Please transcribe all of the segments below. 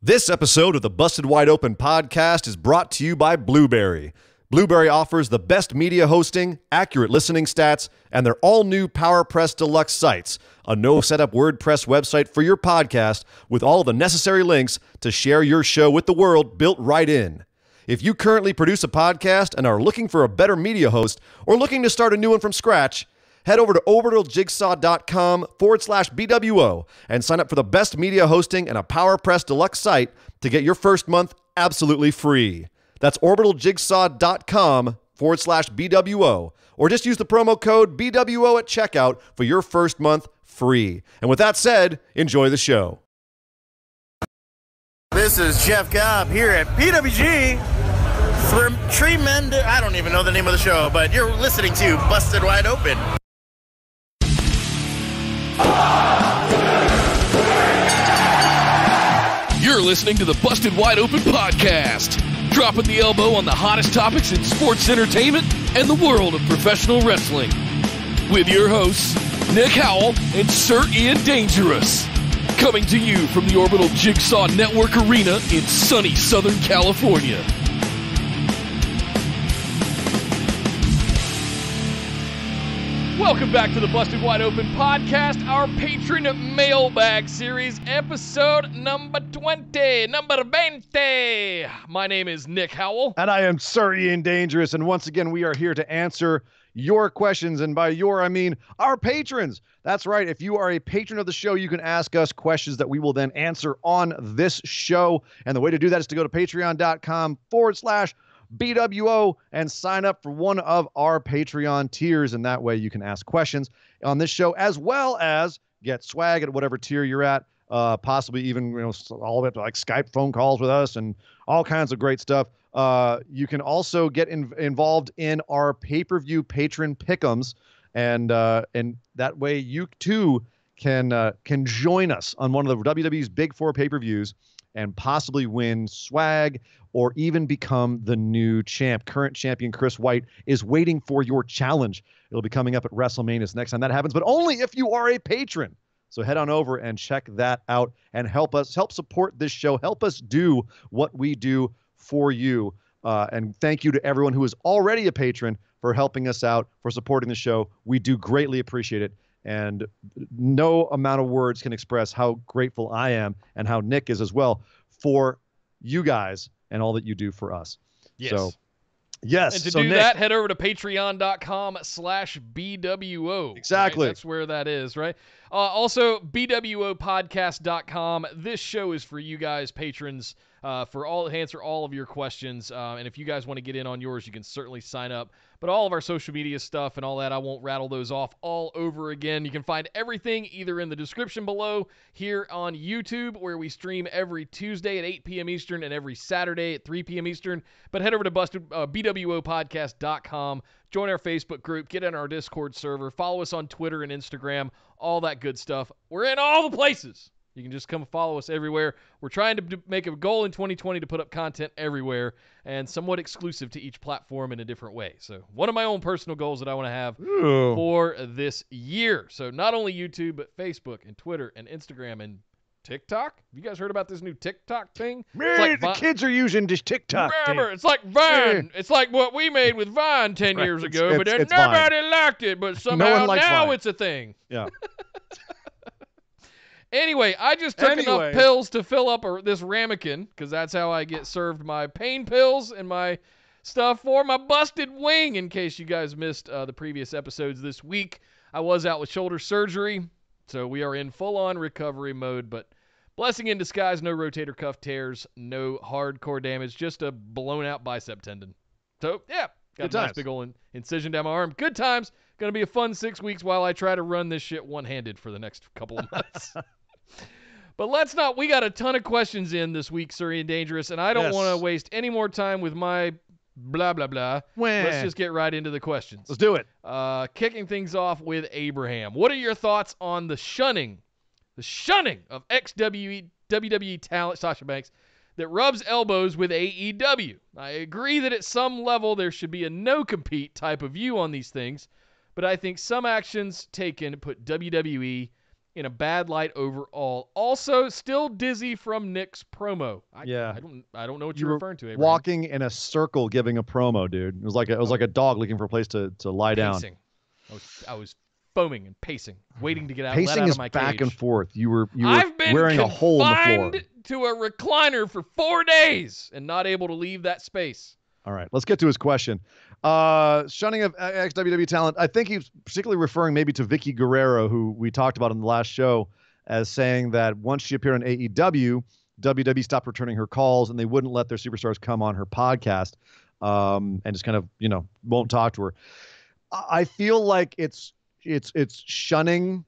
This episode of the Busted Wide Open podcast is brought to you by Blueberry. Blueberry offers the best media hosting, accurate listening stats, and their all-new PowerPress Deluxe sites, a no-setup WordPress website for your podcast with all the necessary links to share your show with the world built right in. If you currently produce a podcast and are looking for a better media host or looking to start a new one from scratch, head over to orbitaljigsaw.com/BWO and sign up for the best media hosting and a PowerPress Deluxe site to get your first month absolutely free. That's orbitaljigsaw.com/BWO, or just use the promo code BWO at checkout for your first month free. And with that said, enjoy the show. This is Jeff Gobb here at PWG. Tremendous. I don't even know the name of the show, but you're listening to Busted Wide Open. You're listening to the Busted Wide Open podcast, dropping the elbow on the hottest topics in sports entertainment and the world of professional wrestling. With your hosts, Nick Howell and Sir Ian Dangerous. Coming to you from the Orbital Jigsaw Network Arena in sunny Southern California. Welcome back to the Busted Wide Open podcast, our Patron Mailbag series, episode number 20. My name is Nick Howell. And I am Sir Ian Dangerous, and once again, we are here to answer your questions, and by your, I mean our patrons. That's right. If you are a patron of the show, you can ask us questions that we will then answer on this show, and the way to do that is to go to patreon.com/BWO and sign up for one of our Patreon tiers, and that way you can ask questions on this show as well as get swag at whatever tier you're at, possibly even all the way up to like Skype phone calls with us and all kinds of great stuff. You can also get involved in our pay-per-view patron pick'ems, and that way you too can join us on one of the WWE's Big Four pay-per-views and possibly win swag or even become the new champ. Current champion Chris White is waiting for your challenge. It'll be coming up at WrestleMania next time that happens, but only if you are a patron. So head on over and check that out and help support this show. Help us do what we do for you. And thank you to everyone who is already a patron for helping us out, for supporting the show. We do greatly appreciate it. And no amount of words can express how grateful I am and how Nick is as well for you guys and all that you do for us. Yes. So, yes. And to so do Nick, that, head over to patreon.com/BWO. Exactly. Right? That's where that is, right? Also, BWOpodcast.com. This show is for you guys, patrons, answer all of your questions. And if you guys want to get in on yours, you can certainly sign up. But all of our social media stuff and all that, I won't rattle those off all over again. You can find everything either in the description below here on YouTube, where we stream every Tuesday at 8 p.m. Eastern and every Saturday at 3 p.m. Eastern. But head over to BWOpodcast.com. Join our Facebook group. Get in our Discord server. Follow us on Twitter and Instagram. All that good stuff. We're in all the places. You can just come follow us everywhere. We're trying to make a goal in 2020 to put up content everywhere and somewhat exclusive to each platform in a different way. So one of my own personal goals that I want to have for this year. So not only YouTube, but Facebook and Twitter and Instagram and TikTok. Have you guys heard about this new TikTok thing? Man, the kids are using this TikTok thing. It's like Vine. It's like what we made with Vine 10 years ago, but then nobody liked it. But somehow now it's a thing. Yeah. Anyway, I just took enough pills to fill up this ramekin, because that's how I get served my pain pills and my stuff for my busted wing, in case you guys missed the previous episodes this week. I was out with shoulder surgery, so we are in full-on recovery mode, but blessing in disguise, no rotator cuff tears, no hardcore damage, just a blown-out bicep tendon. So, yeah, got a nice big old incision down my arm. Good times. Going to be a fun 6 weeks while I try to run this shit one-handed for the next couple of months. But we got a ton of questions in this week, Sir Ian Dangerous, and I don't want to waste any more time with my blah, blah, blah. Let's just get right into the questions. Let's do it. Kicking things off with Abraham. What are your thoughts on the shunning of ex-WWE talent Sasha Banks that rubs elbows with AEW? I agree that at some level there should be a no-compete type of view on these things, but I think some actions taken put WWE in a bad light overall. Also, still dizzy from Nick's promo. I don't know what you're referring to, Abraham. Walking in a circle giving a promo, dude. It was like a dog looking for a place to lie down. I was foaming and pacing, waiting to get out. Pacing let out is of my back cage. and forth. You were I've been wearing a hole in the floor. confined to a recliner for 4 days and not able to leave that space. All right, let's get to his question. Shunning of ex-WWE talent. I think he's particularly referring maybe to Vicky Guerrero, who we talked about in the last show, as saying that once she appeared on AEW, WWE stopped returning her calls and they wouldn't let their superstars come on her podcast, and just kind of, won't talk to her. I feel like it's shunning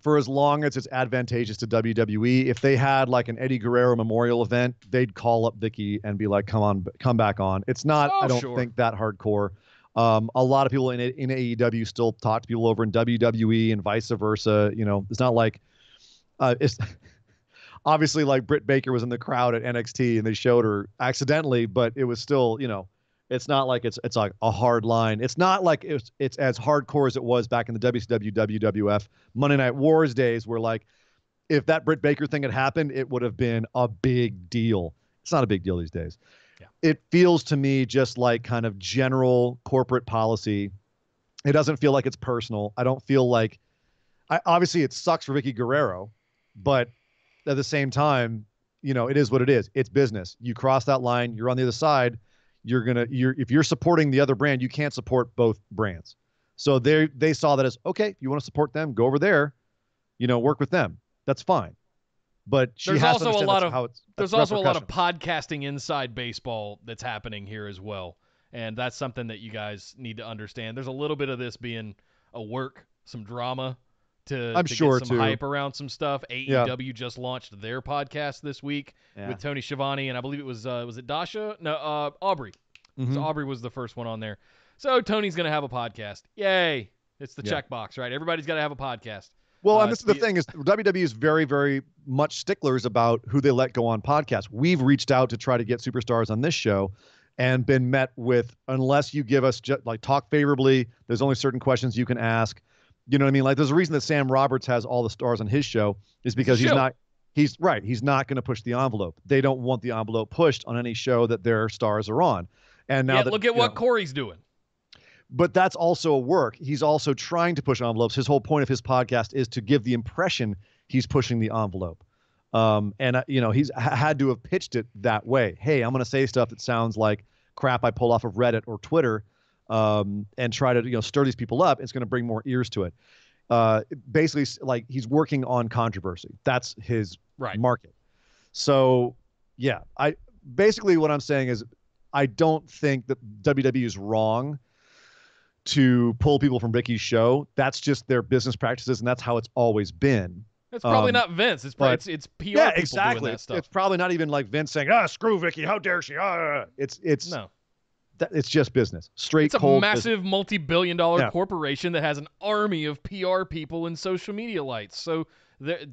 for as long as it's advantageous to WWE. If they had like an Eddie Guerrero memorial event, they'd call up Vicky and be like, come back on. It's not, I don't think that hardcore. A lot of people in AEW still talk to people over in WWE and vice versa. It's not like, it's obviously like Britt Baker was in the crowd at NXT and they showed her accidentally, but it was still, it's not like it's like a hard line. It's not like it's as hardcore as it was back in the WCW, WWF Monday Night Wars days, where like if that Britt Baker thing had happened, it would have been a big deal. It's not a big deal these days. Yeah. It feels to me just like kind of general corporate policy. It doesn't feel like it's personal. I don't feel like obviously it sucks for Vicky Guerrero, but at the same time, it is what it is. It's business. You cross that line, you're on the other side. If you're supporting the other brand, you can't support both brands. So they saw that as, okay, if you want to support them, go over there, work with them. That's fine. But there's also a lot of podcasting inside baseball that's happening here as well. And that's something that you guys need to understand. There's a little bit of this being a work, some drama to get some hype around some stuff. AEW just launched their podcast this week with Tony Schiavone, and I believe it was it Dasha? No, Aubrey. Mm-hmm. So Aubrey was the first one on there. So Tony's going to have a podcast. Yay. It's the checkbox, right? Everybody's got to have a podcast. Well, and this is the thing is WWE is very, very much sticklers about who they let go on podcasts. We've reached out to try to get superstars on this show and been met with, unless you give us talk favorably, there's only certain questions you can ask. You know what I mean? Like there's a reason that Sam Roberts has all the stars on his show is because he's not going to push the envelope. They don't want the envelope pushed on any show that their stars are on. And now look at what Corey's doing. But that's also a work. He's also trying to push envelopes. His whole point of his podcast is to give the impression he's pushing the envelope. He's had to have pitched it that way. Hey, I'm going to say stuff that sounds like crap I pull off of Reddit or Twitter. And try to stir these people up. It's going to bring more ears to it. Basically, like he's working on controversy. That's his market. So, yeah, what I'm saying is I don't think that WWE is wrong to pull people from Vicky's show. That's just their business practices, and that's how it's always been. It's probably not Vince. It's PR people doing that stuff. It's probably not even like Vince saying, screw Vicky, how dare she? It's just business. It's a massive multi-billion-dollar corporation that has an army of PR people and social media lights. So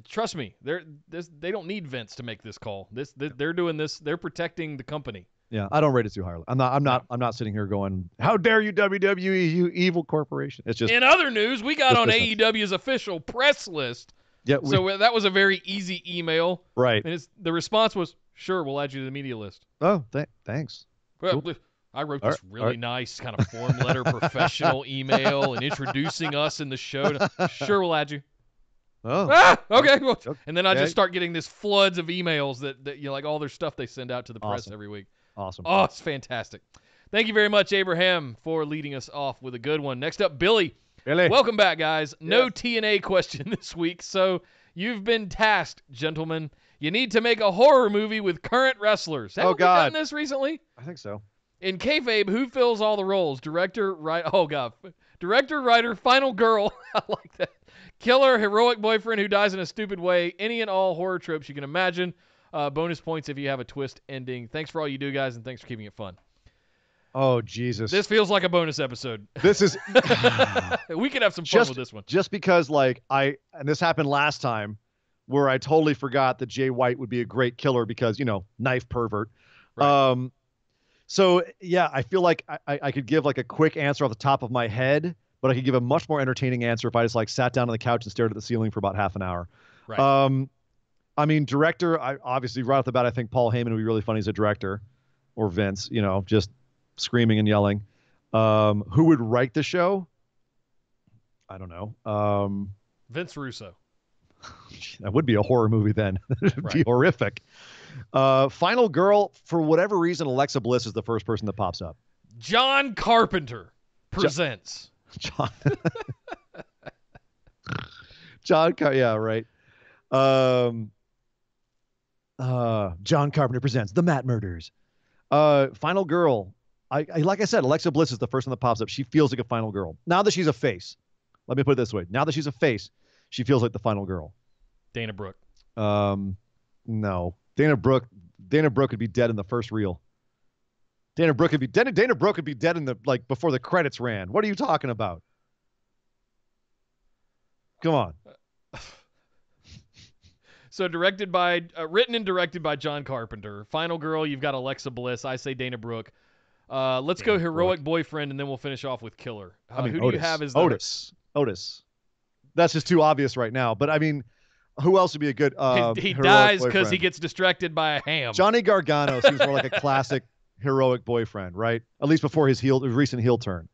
trust me, they don't need Vince to make this call. They're doing this. They're protecting the company. Yeah, I don't rate it too highly. I'm not sitting here going, how dare you, WWE, you evil corporation. It's just. In other news, we got on business. AEW's official press list. Yeah. So that was a very easy email. Right. And the response was, sure, we'll add you to the media list. Oh, thanks. Well, cool. I wrote this really nice kind of form letter professional email and introducing us in the show. Sure, we'll add you. Oh. Okay. Well, and then I just start getting this floods of emails that like all their stuff they send out to the press every week. Awesome. Oh, it's fantastic. Thank you very much, Abraham, for leading us off with a good one. Next up, Billy. Welcome back, guys. No TNA question this week, so you've been tasked, gentlemen. You need to make a horror movie with current wrestlers. Have we done this recently? I think so. In kayfabe, who fills all the roles? Director, writer, final girl. I like that. Killer, heroic boyfriend who dies in a stupid way. Any and all horror tropes you can imagine. Bonus points if you have a twist ending. Thanks for all you do, guys, and thanks for keeping it fun. Oh, Jesus. This feels like a bonus episode. This is... We could have some fun with this one. Just because, and this happened last time, where I totally forgot that Jay White would be a great killer because, knife pervert. Right. So, yeah, I feel like I could give like a quick answer off the top of my head, but I could give a much more entertaining answer if I just like sat down on the couch and stared at the ceiling for about half an hour. Right. I mean, director, I obviously right off the bat, I think Paul Heyman would be really funny as a director, or Vince, just screaming and yelling. Who would write the show? I don't know. Vince Russo. That would be a horror movie then. It'd be Right. horrific. Final girl, for whatever reason, Alexa Bliss is the first person that pops up. John Carpenter presents. John. Yeah, right. John Carpenter presents The Matt Murders. Final girl. I like I said, Alexa Bliss is the first one that pops up. She feels like a final girl. Now that she's a face, let me put it this way. Now that she's a face, she feels like the final girl. Dana Brooke. No. Dana Brooke would be dead in the first reel. Dana Brooke would be dead in the before the credits ran. What are you talking about? Come on. So written and directed by John Carpenter. Final girl, you've got Alexa Bliss. I say Dana Brooke. Let's go heroic boyfriend, and then we'll finish off with killer. Who do you have as Otis? That's just too obvious right now. But I mean, who else would be a good? He dies because he gets distracted by a ham. Johnny Gargano seems more like a classic heroic boyfriend, right? At least before his recent heel turn.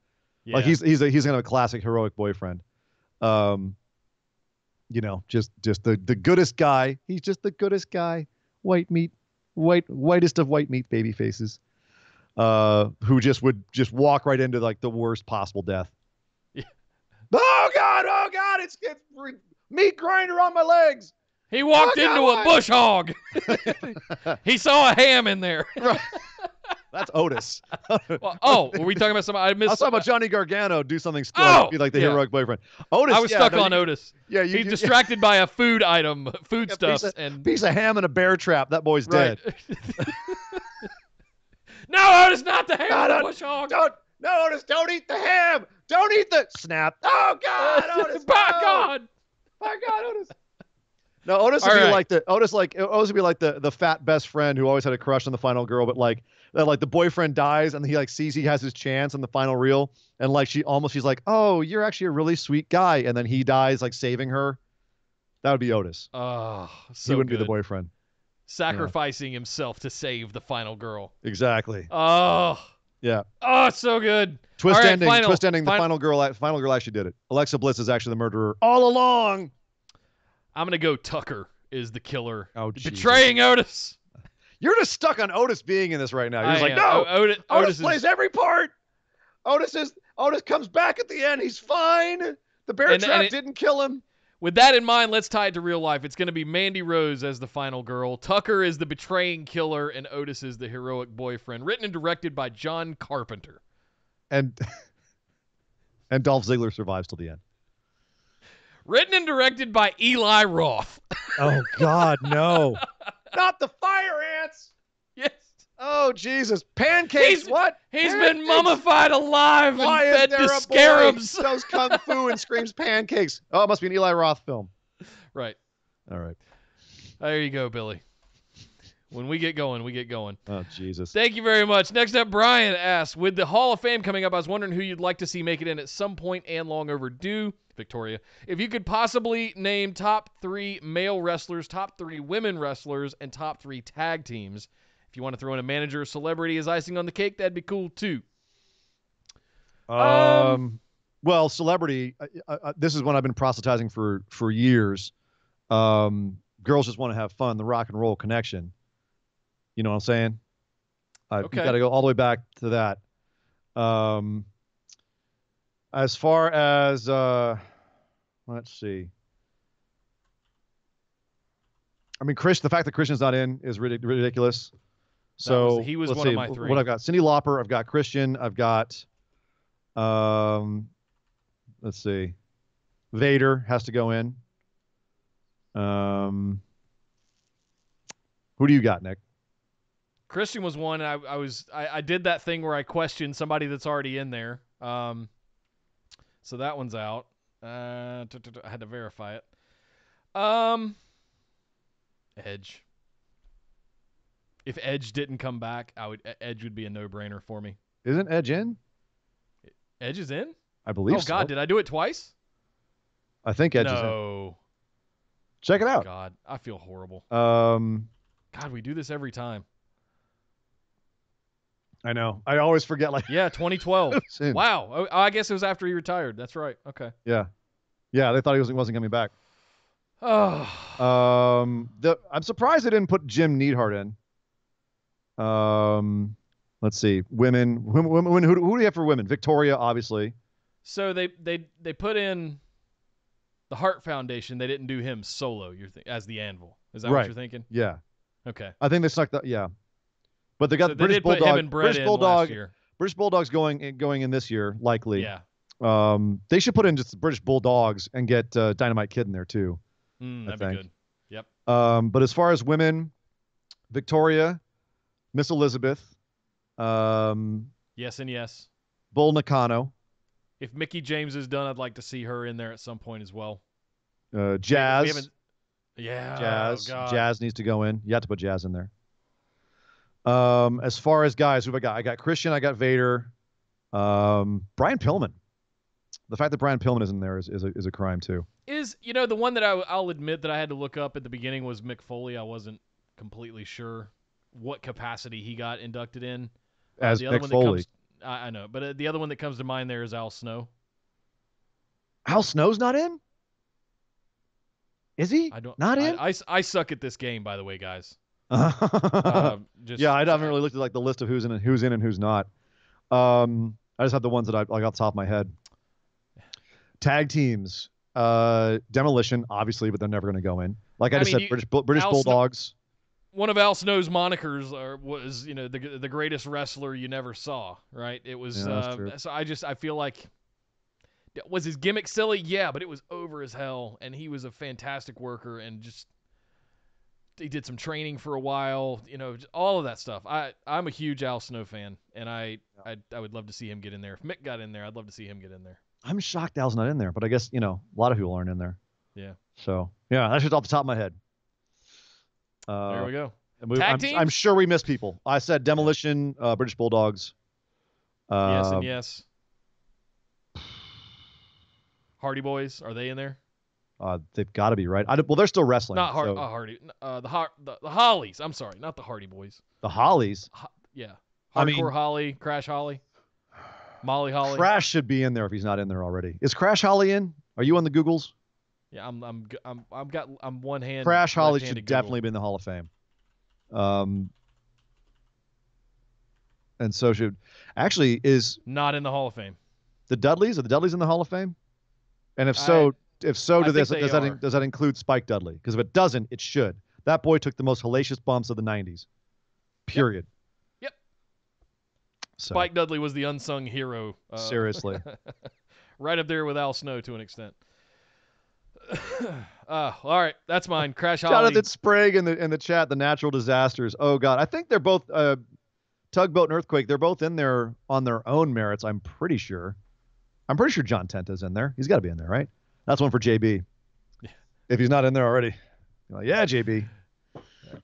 Yeah. Like he's kind of a classic heroic boyfriend. Just the goodest guy. He's just the goodest guy. Whitest of white meat baby faces. Who would walk right into like the worst possible death. Yeah. Oh God, it's meat grinder on my legs. He walked into a bush hog. He saw a ham in there. Right. That's Otis. Were we talking about somebody? I was talking about Johnny Gargano do something still be like the heroic boyfriend. Otis. I was stuck on Otis. Yeah, he's distracted by a foodstuffs, and piece of ham and a bear trap. That boy's dead. No, Otis, not the ham. The bush hog. Otis, don't eat the ham. Don't eat the snap. Oh God, Otis. By God, Otis. No, Otis would be like the fat best friend who always had a crush on the final girl, but like the boyfriend dies and he like sees he has his chance in the final reel, and like she's like, oh, you're actually a really sweet guy, and then he dies like saving her. That would be Otis. Oh, so he wouldn't good. be the boyfriend. Sacrificing himself to save the final girl. Exactly. Oh. Yeah. Oh, it's so good. Twist ending. The final girl actually did it. Alexa Bliss is actually the murderer all along. I'm gonna go. Tucker is the killer. Oh, Jesus. Betraying Otis. You're just stuck on Otis being in this right now. You're just like, no. Otis plays every part. Otis comes back at the end. He's fine. The bear trap didn't kill him. With that in mind, let's tie it to real life. It's going to be Mandy Rose as the final girl. Tucker is the betraying killer, and Otis is the heroic boyfriend. Written and directed by John Carpenter. And Dolph Ziggler survives till the end. Written and directed by Eli Roth. Oh, God, no. Not the fire ants. Yes. Oh, Jesus. Pancakes, what? He's been mummified alive and fed to scarabs. Does kung fu and screams pancakes. Oh, it must be an Eli Roth film. Right. All right. There you go, Billy. When we get going, we get going. Oh, Jesus. Thank you very much. Next up, Brian asks, with the Hall of Fame coming up, I was wondering who you'd like to see make it in at some point and long overdue. Victoria. If you could possibly name top 3 male wrestlers, top 3 women wrestlers, and top 3 tag teams. If you want to throw in a manager or celebrity as icing on the cake, that'd be cool too. Well, celebrity, this is one I've been proselytizing for years. Girls just want to have fun, the rock and roll connection. You know what I'm saying? Okay. You got to go all the way back to that. As far as, let's see. I mean, the fact that Christian's not in is ridiculous. So he was one of my 3. What I've got: Cyndi Lauper, I've got Christian, I've got, let's see, Vader has to go in. Who do you got, Nick? Christian was one. I did that thing where I questioned somebody that's already in there. So that one's out. I had to verify it. Edge. If Edge didn't come back, Edge would be a no-brainer for me. Isn't Edge in? Edge is in? I believe so. Oh, God, did I do it twice? I think Edge is in. No. Check it out. God, I feel horrible. God, we do this every time. I know. I always forget. Yeah, 2012. Wow. Oh, I guess it was after he retired. That's right. Okay. Yeah. They thought he wasn't coming back. Oh. I'm surprised they didn't put Jim Neidhart in. Let's see. Women. Who do you have for women? Victoria, obviously. So they put in the Hart Foundation. They didn't do him solo. As the Anvil. Is that what you're thinking? Yeah. Okay. I think they snuck that. Yeah. But they got so British they Bulldog. Put him and Brett British in Bulldog. Last year. British Bulldogs going in this year, likely. Yeah. They should put in just the British Bulldogs and get Dynamite Kid in there too. That'd be good. Yep. But as far as women, Victoria, Miss Elizabeth, yes and yes. Bull Nakano. If Mickie James is done, I'd like to see her in there at some point as well. Jazz. Yeah. Jazz. Oh, God. Jazz needs to go in. You have to put Jazz in there. As far as guys, who have I got? I got Christian. I got Vader. Brian Pillman. The fact that Brian Pillman is in there is a crime too. The one that I'll admit that I had to look up at the beginning was Mick Foley. I wasn't completely sure what capacity he got inducted in. As the other Mick one Foley. That I know, but the other one that comes to mind there is Al Snow. Al Snow's not in? Is he? Not in? I suck at this game, by the way, guys. I haven't really looked at the list of who's in and who's not. I just have the ones that I off the top of my head. Tag teams, Demolition, obviously, but they're never going to go in. Like I just said, British Bulldogs. One of Al Snow's monikers was, the greatest wrestler you never saw, right? It was. So I feel like. Was his gimmick silly? Yeah, but it was over as hell, and he was a fantastic worker, and just he did some training for a while, all of that stuff. I'm a huge Al Snow fan, and I would love to see him get in there. If Mick got in there, I'd love to see him get in there. I'm shocked Al's not in there, but I guess, a lot of people aren't in there. Yeah. So, yeah, that's just off the top of my head. There we go. Tag teams? I'm sure we missed people. I said Demolition, British Bulldogs. Yes and yes. Hardy Boys, are they in there? They've got to be, right? Well, they're still wrestling. Not Hardy. The Hollies. I'm sorry, not the Hardy Boys. The Hollies? Yeah. Hardcore Holly, Crash Holly, Molly Holly. Crash should be in there if he's not in there already. Is Crash Holly in? Are you on the Googles? Yeah, I'm one hand. Crash Holly should definitely be in the Hall of Fame. And so is not in the Hall of Fame. The Dudleys? Are the Dudleys in the Hall of Fame? And if so, does that include Spike Dudley? Because if it doesn't, it should. That boy took the most hellacious bumps of the 90s. Period. Yep. So. Spike Dudley was the unsung hero. Seriously. Right up there with Al Snow to an extent. All right, that's mine. Crash Holly. Jonathan Sprague in the chat, the natural disasters. Oh God, I think they're both Tugboat and Earthquake. They're both in there on their own merits. I'm pretty sure John Tenta's in there. He's got to be in there, right? That's one for JB. Yeah. If he's not in there already, yeah, JB.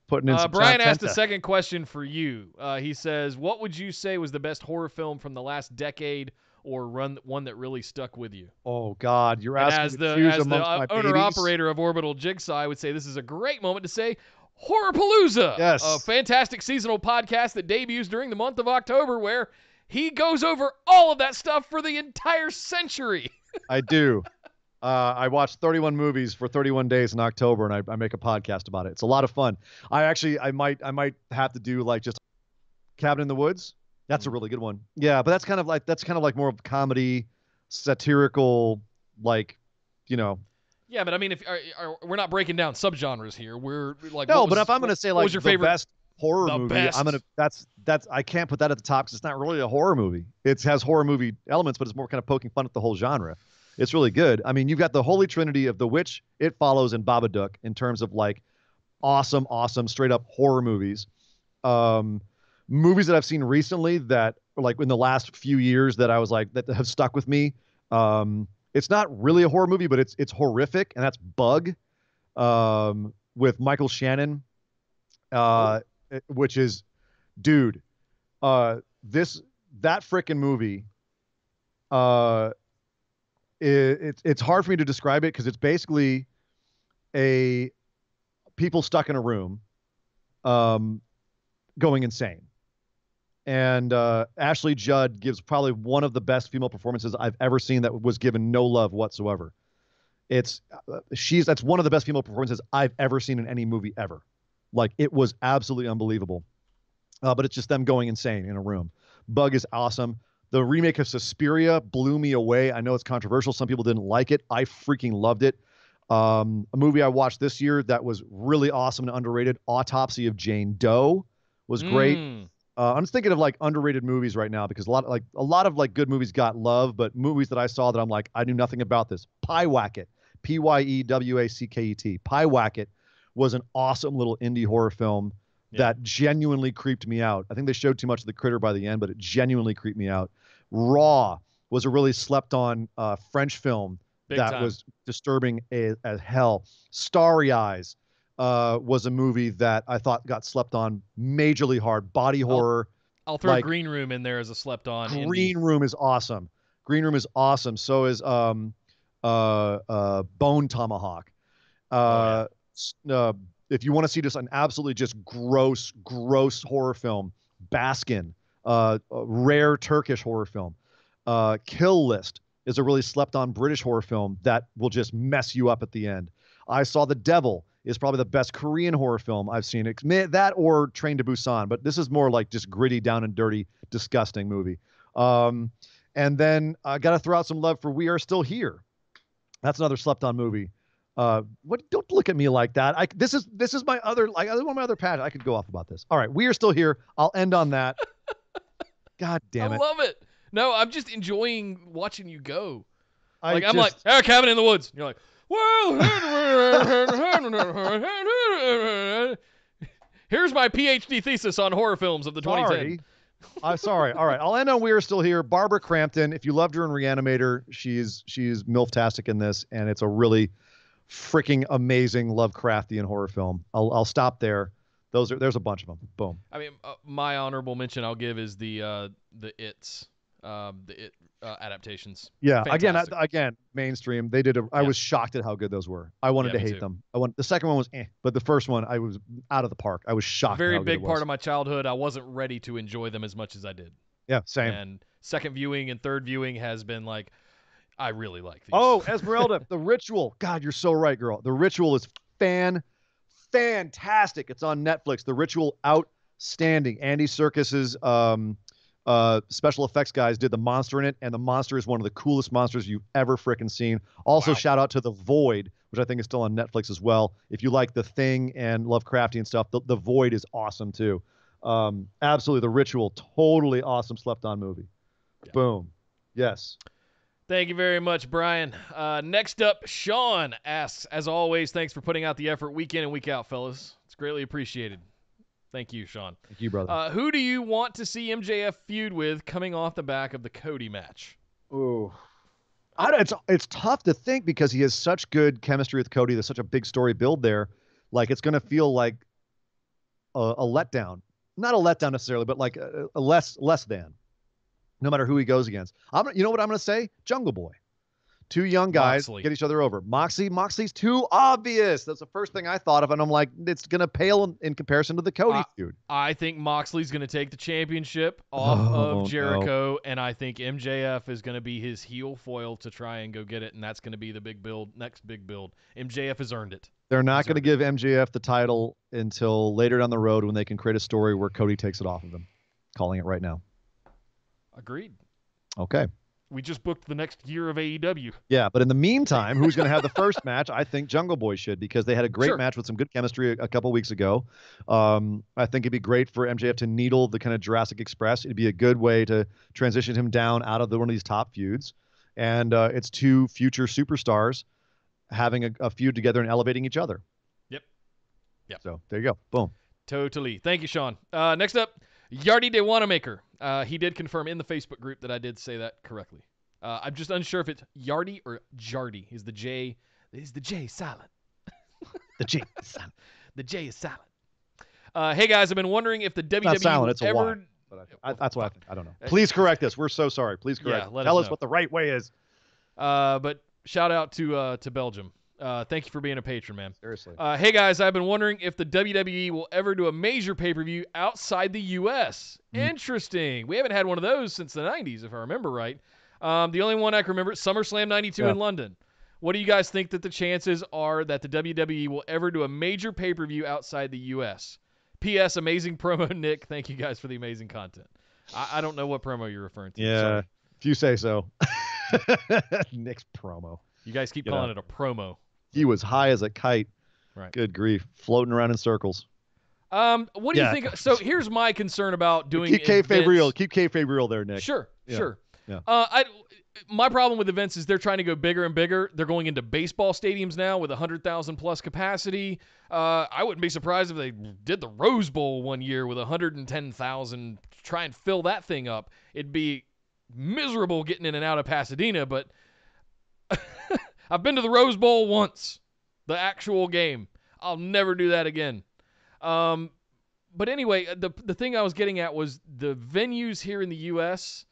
Putting in some Brian John asked Tenta. a second question for you. He says, "What would you say was the best horror film from the last decade, or one that really stuck with you?" Oh God, you're asking as me to choose the amongst my owner babies? operator of Orbital Jigsaw, I would say this is a great moment to say Horrorpalooza, yes, a fantastic seasonal podcast that debuts during the month of October, where he goes over all of that stuff for the entire century. I do. I watched 31 movies for 31 days in October, and I make a podcast about it. It's a lot of fun. I might have to do just Cabin in the Woods. That's a really good one. Yeah, but that's kind of like more of comedy, satirical, Yeah, but I mean, if we're not breaking down subgenres here, we're like but if I'm gonna say what was your favorite best horror movie, I'm gonna that's I can't put that at the top because it's not really a horror movie. It has horror movie elements, but it's more kind of poking fun at the whole genre. It's really good. I mean, you've got the holy trinity of The Witch, It Follows, and Babadook in terms of awesome straight up horror movies. Movies that I've seen recently that in the last few years that I was that have stuck with me. It's not really a horror movie, but it's horrific, and that's Bug, with Michael Shannon, which is, dude, that frickin' movie, it's hard for me to describe it because it's basically people stuck in a room, going insane. And Ashley Judd gives probably one of the best female performances I've ever seen that was given no love whatsoever. That's one of the best female performances I've ever seen in any movie ever. Like, it was absolutely unbelievable. But it's just them going insane in a room. Bug is awesome. The remake of Suspiria blew me away. I know it's controversial. Some people didn't like it. I freaking loved it. A movie I watched this year that was really awesome and underrated, Autopsy of Jane Doe, was great. I'm just thinking of like underrated movies right now because a lot of good movies got love, but movies that I saw that I'm like, I knew nothing about this. Pyewacket, Pyewacket. Pyewacket was an awesome little indie horror film that genuinely creeped me out. I think they showed too much of the critter by the end, but it genuinely creeped me out. Raw was a really slept on French film was disturbing as hell. Starry Eyes was a movie that I thought got slept on majorly hard. Body horror. I'll throw Green Room in there as a slept on. Green Room is awesome. Green Room is awesome. So is Bone Tomahawk. If you want to see just an absolutely just gross horror film, Baskin, a rare Turkish horror film. Kill List is a really slept on British horror film that will just mess you up at the end. I Saw the Devil is probably the best Korean horror film I've seen. That or Train to Busan, but this is more like just gritty, down and dirty, disgusting movie. And then I got to throw out some love for We Are Still Here. That's another slept on movie. Don't look at me like that. This is my other, like, one of my other passions. I could go off about this. All right. We Are Still Here. I'll end on that. God damn it. I love it. No, I'm just enjoying watching you go. I'm like, Cabin in the Woods. And you're like, well, here's my PhD thesis on horror films of the 2010. I'm sorry. All right. I'll end on We Are Still Here. Barbara Crampton. If you loved her in Reanimator, she's MILF-tastic in this, and it's a really freaking amazing Lovecraftian horror film. I'll stop there. There's a bunch of them. Boom. I mean, my honorable mention I'll give is the It adaptations. Yeah. Fantastic. Again, mainstream. They did. I was shocked at how good those were. I wanted to hate them. The second one was but the first one I was out of the park. I was shocked. Very big part of my childhood. I wasn't ready to enjoy them as much as I did. Yeah, same. And second viewing and third viewing has been like, I really like these. Oh, Esmeralda, The Ritual. God, you're so right, girl. The Ritual is fantastic. It's on Netflix. The Ritual, outstanding. Andy Serkis's special effects guys did the monster in it, and the monster is one of the coolest monsters you've ever frickin' seen. Also, shout out to The Void, which I think is still on Netflix as well. If you like The Thing and Lovecraftian stuff, The Void is awesome too. Absolutely, The Ritual, totally awesome slept-on movie. Yeah. Boom. Yes. Thank you very much, Brian. Next up, Sean asks, as always, thanks for putting out the effort week in and week out, fellas. It's greatly appreciated. Thank you, Sean. Thank you, brother. Who do you want to see MJF feud with coming off the back of the Cody match? Ooh. It's tough to think because he has such good chemistry with Cody. There's such a big story build there. Like, it's going to feel like a letdown. Not a letdown necessarily, but like a less than. No matter who he goes against. You know what I'm going to say? Jungle Boy. Two young guys get each other over. Moxley's too obvious. That's the first thing I thought of, and I'm like, it's going to pale in comparison to the Cody feud. I think Moxley's going to take the championship off of Jericho, and I think MJF is going to be his heel foil to try and go get it, and that's going to be the next big build. MJF has earned it. They're not going to give MJF the title until later down the road when they can create a story where Cody takes it off of him. Calling it right now. Agreed. Okay. We just booked the next year of AEW. Yeah, but in the meantime, who's going to have the first match? I think Jungle Boy should, because they had a great match with some good chemistry a couple weeks ago. I think it'd be great for MJF to needle the kind of Jurassic Express. It'd be a good way to transition him down out of one of these top feuds. And it's two future superstars having a feud together and elevating each other. Yep. So there you go. Boom. Totally. Thank you, Sean. Next up, Yardy De Wanamaker. He did confirm in the Facebook group that I did say that correctly. I'm just unsure if it's Yardy or Jardy. Is the J silent? The J is silent. The J is silent. Hey guys, I've been wondering if the WWE not silent, it's ever. A y, that's what I think. I don't know. Please correct us. We're so sorry. Please correct. Tell us what the right way is. But shout out to Belgium. Thank you for being a patron, man. Seriously. Hey, guys, I've been wondering if the WWE will ever do a major pay-per-view outside the U.S. Interesting. We haven't had one of those since the 90s, if I remember right. The only one I can remember is SummerSlam 92 in London. What do you guys think that the chances are that the WWE will ever do a major pay-per-view outside the U.S.? P.S. Amazing promo, Nick. Thank you guys for the amazing content. I don't know what promo you're referring to. Yeah, Sorry. if you say so. Nick's promo. You guys keep calling it a promo. He was high as a kite. Right. Good grief. Floating around in circles. What do you think? So here's my concern about doing Keep kayfabe real. Keep kayfabe real there, Nick. Sure. Yeah. My problem with events is they're trying to go bigger and bigger. They're going into baseball stadiums now with 100,000 plus capacity. I wouldn't be surprised if they did the Rose Bowl one year with 110,000. Try and fill that thing up. It'd be miserable getting in and out of Pasadena, but I've been to the Rose Bowl once, the actual game. I'll never do that again. But anyway, the thing I was getting at was the venues here in the U.S.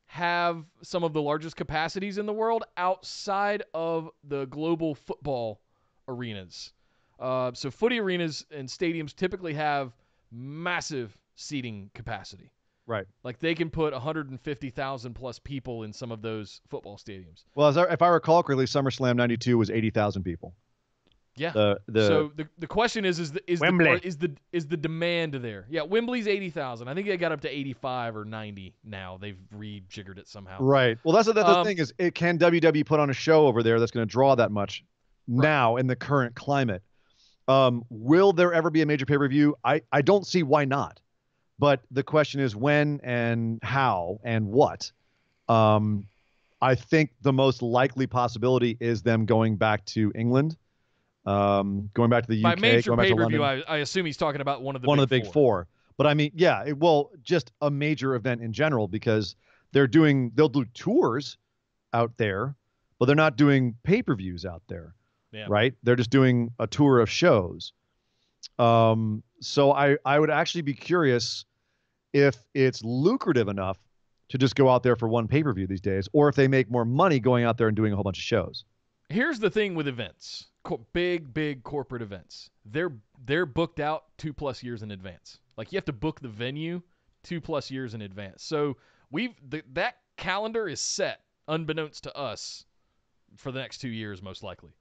have some of the largest capacities in the world outside of the global football arenas. So footy arenas and stadiums typically have massive seating capacity. Right. Like they can put 150,000 plus people in some of those football stadiums. Well, if I recall correctly, SummerSlam 92 was 80,000 people. Yeah. So the question is the demand there? Yeah, Wembley's 80,000. I think they got up to 85 or 90 now. They've rejiggered it somehow. Right. Well, that's the thing is, can WWE put on a show over there that's going to draw that much now in the current climate? Will there ever be a major pay-per-view? I don't see why not. But the question is when and how and what. I think the most likely possibility is them going back to England, going back to the UK. By major going back pay-per-view, to London. I assume he's talking about one of the big four. But I mean, yeah, just a major event in general because they'll do tours out there, but they're not doing pay-per-views out there, right? They're just doing a tour of shows. So I would actually be curious if it's lucrative enough to just go out there for one pay-per-view these days, or if they make more money going out there and doing a whole bunch of shows. Here's the thing with events, big corporate events. They're booked out 2+ years in advance. Like you have to book the venue 2+ years in advance. So that calendar is set, unbeknownst to us, for the next 2 years most likely.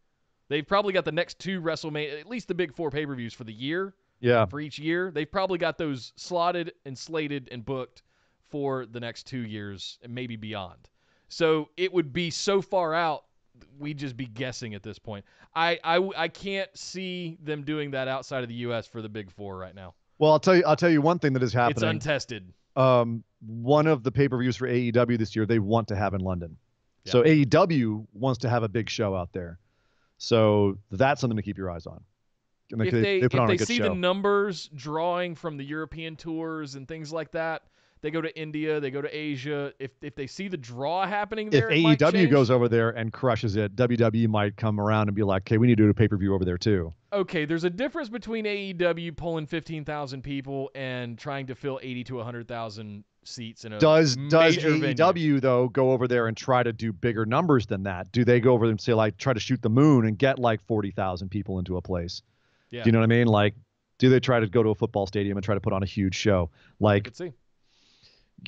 They've probably got the next 2 WrestleMania, at least the big 4 pay-per-views for the year. Yeah. For each year, they've probably got those slotted and slated and booked for the next 2 years and maybe beyond. So it would be so far out, we'd just be guessing at this point. I can't see them doing that outside of the U.S. for the big 4 right now. Well, I'll tell you one thing that is happening. It's untested. One of the pay-per-views for AEW this year, they want to have in London. Yeah. So AEW wants to have a big show out there. So that's something to keep your eyes on. And if they see show. the numbers drawing from the European tours and things like that, they go to India, they go to Asia. If they see the draw happening there, if AEW goes over there and crushes it, WWE might come around and be like, "Okay, we need to do a pay-per-view over there too." Okay, there's a difference between AEW pulling 15,000 people and trying to fill 80 to 100,000 seats in a does major AEW venue. Though go over there and try to do bigger numbers than that? Do they go over there and say like try to shoot the moon and get like 40,000 people into a place? Yeah. Do you know what I mean? Like, do they try to go to a football stadium and try to put on a huge show? Like, see.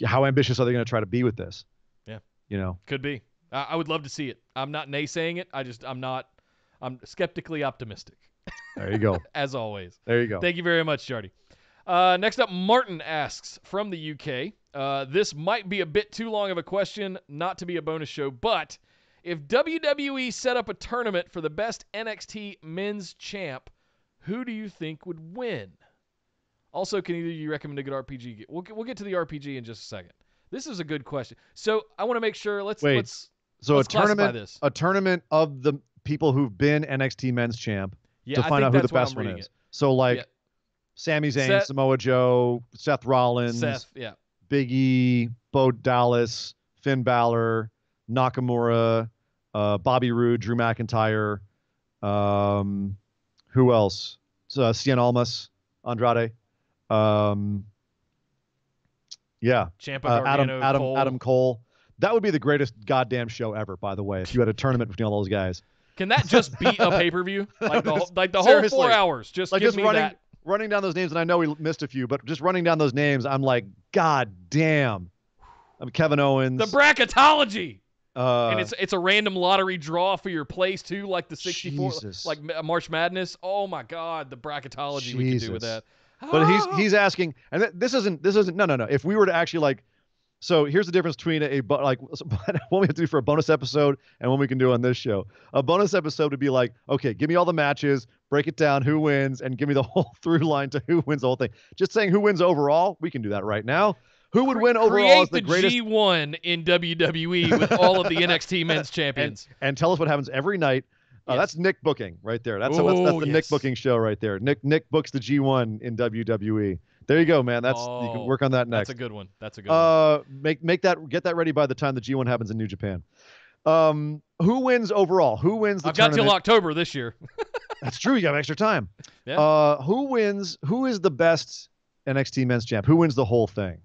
How ambitious are they going to try to be with this? Yeah. You know? Could be. I would love to see it. I'm not naysaying it. I'm skeptically optimistic. There you go. As always. There you go. Thank you very much, Jardy. Next up, Martin asks from the UK. This might be a bit too long of a question, not to be a bonus show, but if WWE set up a tournament for the best NXT men's champ, who do you think would win? Also, can either of you recommend a good RPG? We'll get to the RPG in just a second. This is a good question. So I want to make sure. Let's classify this. A tournament of the people who've been NXT men's champ to find out who the best one is. So Sami Zayn, Samoa Joe, Seth Rollins, Big E, Bo Dallas, Finn Balor, Nakamura, Bobby Roode, Drew McIntyre. Who else? Cien Almas, Andrade. Ciampa, Gargano, Adam Cole. That would be the greatest goddamn show ever, by the way, if you had a tournament between all those guys. Can that just beat a pay-per-view? Like the whole 4 hours. Just like give me that. Running down those names, and I know we missed a few, but just running down those names, I'm like, God damn. I'm Kevin Owens. The bracketology. And it's a random lottery draw for your place too, like the 64, Jesus. like March Madness. Oh my God, the bracketology we can do with that. But he's asking, and this isn't no. If we were to actually like, so here's the difference between like what we have to do for a bonus episode and what we can do on this show. A bonus episode would be like, okay, give me all the matches, break it down, who wins, and give me the whole through line to who wins the whole thing. Just saying who wins overall, we can do that right now. Who would win overall as the greatest? Create the G1 in WWE with all of the NXT men's champions. And tell us what happens every night. Yes. That's Nick booking right there. That's the Nick booking show right there. Nick books the G1 in WWE. There you go, man. You can work on that next. That's a good one. Get that ready by the time the G1 happens in New Japan. Who wins overall? Who wins the tournament? I've got till October this year. That's true. You got extra time. Yeah. Who wins? Who is the best NXT men's champ? Who wins the whole thing?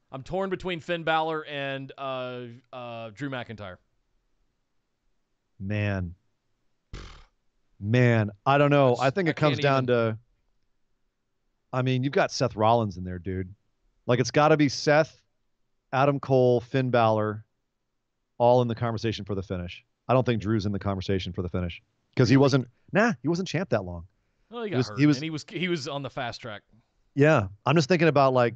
I'm torn between Finn Balor and Drew McIntyre. Man, I don't know. I think it comes down to, I mean, you've got Seth Rollins in there, dude. Like, it's got to be Seth, Adam Cole, Finn Balor, all in the conversation for the finish. I don't think Drew's in the conversation for the finish because he wasn't champ that long. Well, he got hurt, and he was on the fast track. Yeah, I'm just thinking about like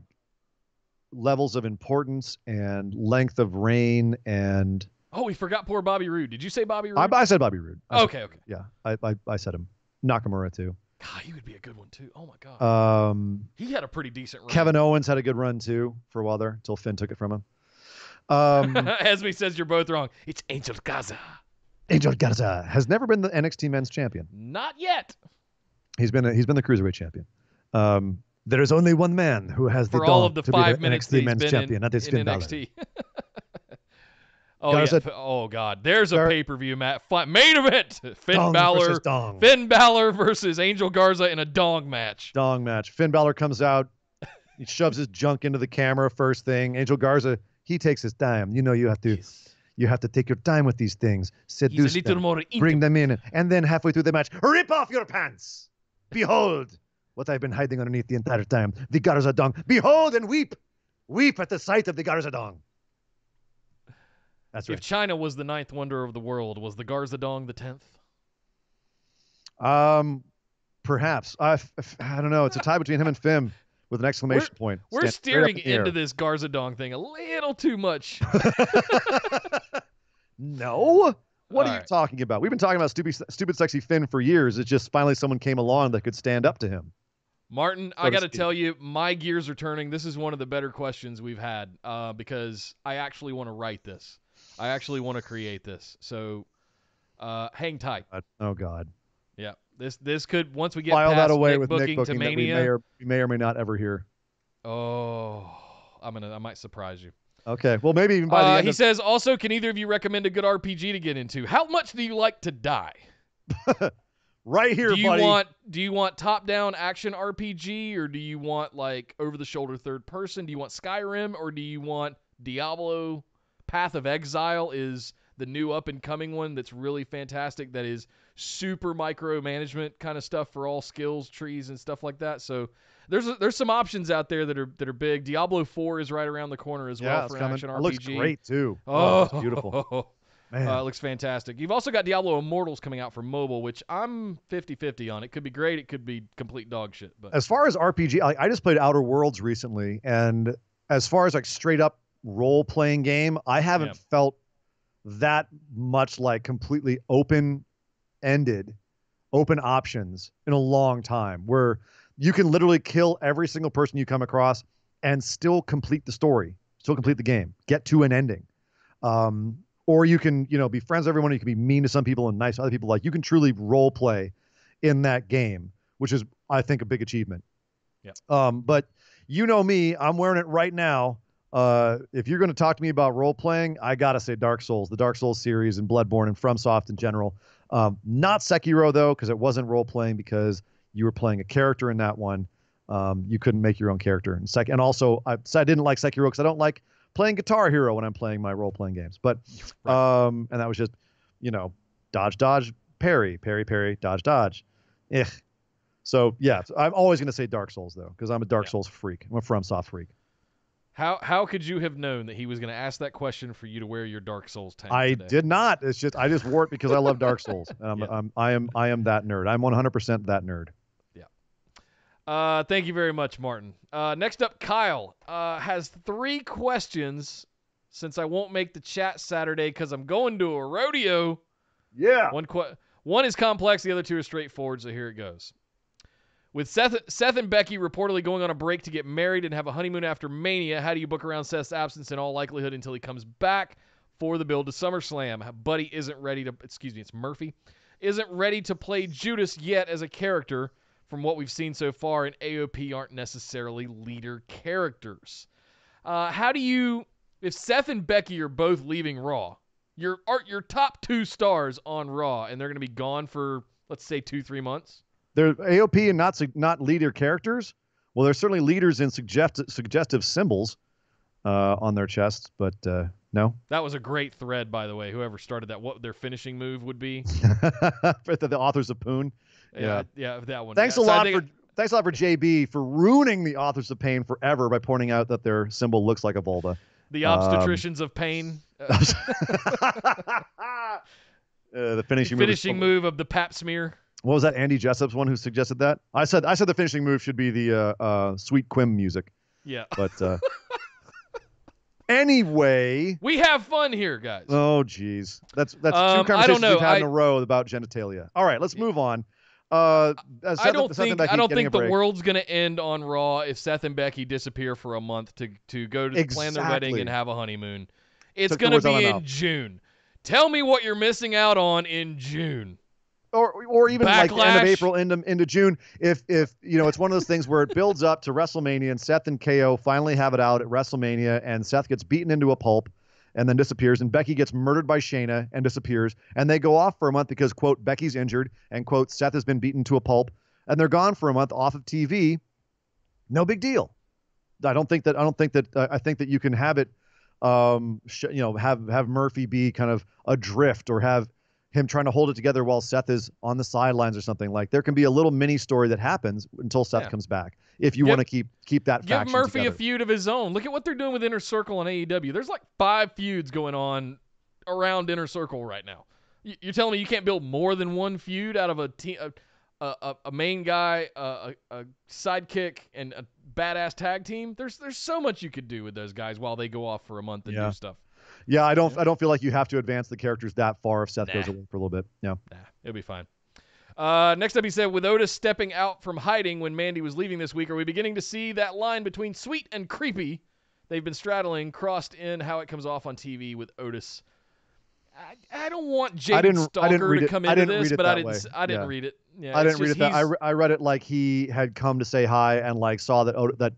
levels of importance and length of reign and. Oh, we forgot poor Bobby Roode. Did you say Bobby Roode? I said Bobby Roode. Okay. Yeah, I said him. Nakamura too. God, he would be a good one too. Oh my God. He had a pretty decent run. Kevin Owens had a good run too for a while there until Finn took it from him. Esme says you're both wrong. It's Angel Garza. Angel Garza has never been the NXT Men's Champion. Not yet. He's been the Cruiserweight Champion. There is only one man who has for the all of the to 5 be the minutes NXT Men's Champion. That is Finn Balor. NXT. Oh God! There's a pay-per-view, Matt. Main event: Finn Balor versus Angel Garza in a dong match. Dong match. Finn Balor comes out. He shoves his junk into the camera first thing. Angel Garza, he takes his time. You know, you have to take your time with these things. Seduce them, bring them in, and then halfway through the match, rip off your pants. Behold what I've been hiding underneath the entire time. The Garza dong. Behold and weep. Weep at the sight of the Garza dong. That's right. If China was the 9th wonder of the world, was the Garza dong the 10th? Perhaps. I don't know. It's a tie between him and Finn with an exclamation point. We're steering into this Garza dong thing a little too much. No. What are you talking about? We've been talking about stupid, sexy Finn for years. It's just finally someone came along that could stand up to him. Martin, I got to tell you, my gears are turning. This is one of the better questions we've had because I actually want to write this. I actually want to create this. So hang tight. Oh, God. Yeah. This could, once we get file past that away Nick with booking Nick booking to Mania. That we may or may not ever hear. Oh, I might surprise you. Okay. Well, maybe even by the end he says, also, can either of you recommend a good RPG to get into? How much do you like to die? Right here, buddy. Do you want top-down action RPG, or do you want like over-the-shoulder third person? Do you want Skyrim, or do you want Diablo? Path of Exile is the new up-and-coming one that's really fantastic. That is super micromanagement kind of stuff for all skills trees and stuff like that. So there's some options out there that are big. Diablo 4 is right around the corner as well for an action RPG. It looks great too. Oh, it's beautiful. Man. It looks fantastic. You've also got Diablo Immortals coming out for mobile, which I'm 50-50 on. It could be great. It could be complete dog shit. But as far as RPG, I just played Outer Worlds recently, and as far as like straight up role-playing game, I haven't felt that much like completely open-ended, open options in a long time, where you can literally kill every single person you come across and still complete the story, still complete the game, get to an ending. Or you can, be friends with everyone. You can be mean to some people and nice to other people. Like, you can truly role play in that game, which is, I think, a big achievement. Yeah. But you know me, I'm wearing it right now. If you're going to talk to me about role playing, I gotta say Dark Souls, the Dark Souls series, and Bloodborne and FromSoft in general. Not Sekiro though, because it wasn't role playing because you were playing a character in that one. You couldn't make your own character. And also, I didn't like Sekiro because I don't like playing Guitar Hero when I'm playing my role-playing games. But and that was just, dodge, dodge, parry, parry, parry, dodge, dodge. Ugh. So yeah, I'm always going to say Dark Souls though, because I'm a Dark Souls freak. I'm a FromSoft freak. How could you have known that he was going to ask that question for you to wear your Dark Souls tank I today? did not. It's just I just wore it because I love Dark Souls. I am that nerd. I'm 100% that nerd. Yeah. Thank you very much, Martin. Next up, Kyle has 3 questions. Since I won't make the chat Saturday because I'm going to a rodeo. Yeah. One is complex. The other 2 are straightforward. So here it goes. With Seth and Becky reportedly going on a break to get married and have a honeymoon after Mania, how do you book around Seth's absence in all likelihood until he comes back for the build to SummerSlam? Buddy isn't ready to, it's Murphy, isn't ready to play Judas yet as a character from what we've seen so far, and AOP aren't necessarily leader characters. How do you, if Seth and Becky are both leaving Raw, your top 2 stars on Raw, and they're going to be gone for, let's say, 2-3 months? They're AOP and not leader characters. Well, they're certainly leaders in suggestive symbols on their chests, but no. That was a great thread, by the way. Whoever started that, what their finishing move would be. For the authors of Poon. Yeah, that one. Thanks a lot for JB for ruining the authors of Pain forever by pointing out that their symbol looks like a vulva. The obstetricians of pain. The finishing move of the pap smear. What was that? Andy Jessup's one who suggested that? I said the finishing move should be the Sweet Quim music. Yeah. But anyway, we have fun here, guys. Oh, geez, that's 2 conversations we've had in a row about genitalia. All right, let's move on. I don't think the world's gonna end on Raw if Seth and Becky disappear for a month to go to plan their wedding and have a honeymoon. It's gonna be in June. Tell me what you're missing out on in June. Or even Backlash. Like the end of April into June. If it's one of those things where it builds up to WrestleMania and Seth and KO finally have it out at WrestleMania and Seth gets beaten into a pulp and then disappears and Becky gets murdered by Shayna and disappears and they go off for a month because, quote, Becky's injured and, quote, Seth has been beaten to a pulp and they're gone for a month off of TV. No big deal. I think that you can have it, have Murphy be kind of adrift or have him trying to hold it together while Seth is on the sidelines or something. Like there can be a little mini story that happens until Seth comes back. If you want to keep that faction give Murphy together. A feud of his own. Look at what they're doing with Inner Circle on AEW. There's like 5 feuds going on around Inner Circle right now. You're telling me you can't build more than 1 feud out of a main guy, a sidekick, and a badass tag team? There's so much you could do with those guys while they go off for a month and do stuff. Yeah, I don't feel like you have to advance the characters that far if Seth goes away for a little bit. Yeah. Nah, it'll be fine. Next up, he said, with Otis stepping out from hiding when Mandy was leaving this week, are we beginning to see that line between sweet and creepy they've been straddling crossed in how it comes off on TV with Otis? I don't want Jaded Stalker to come into this, but I didn't read it. Yeah, I didn't read it that. I read it like he had come to say hi and like saw that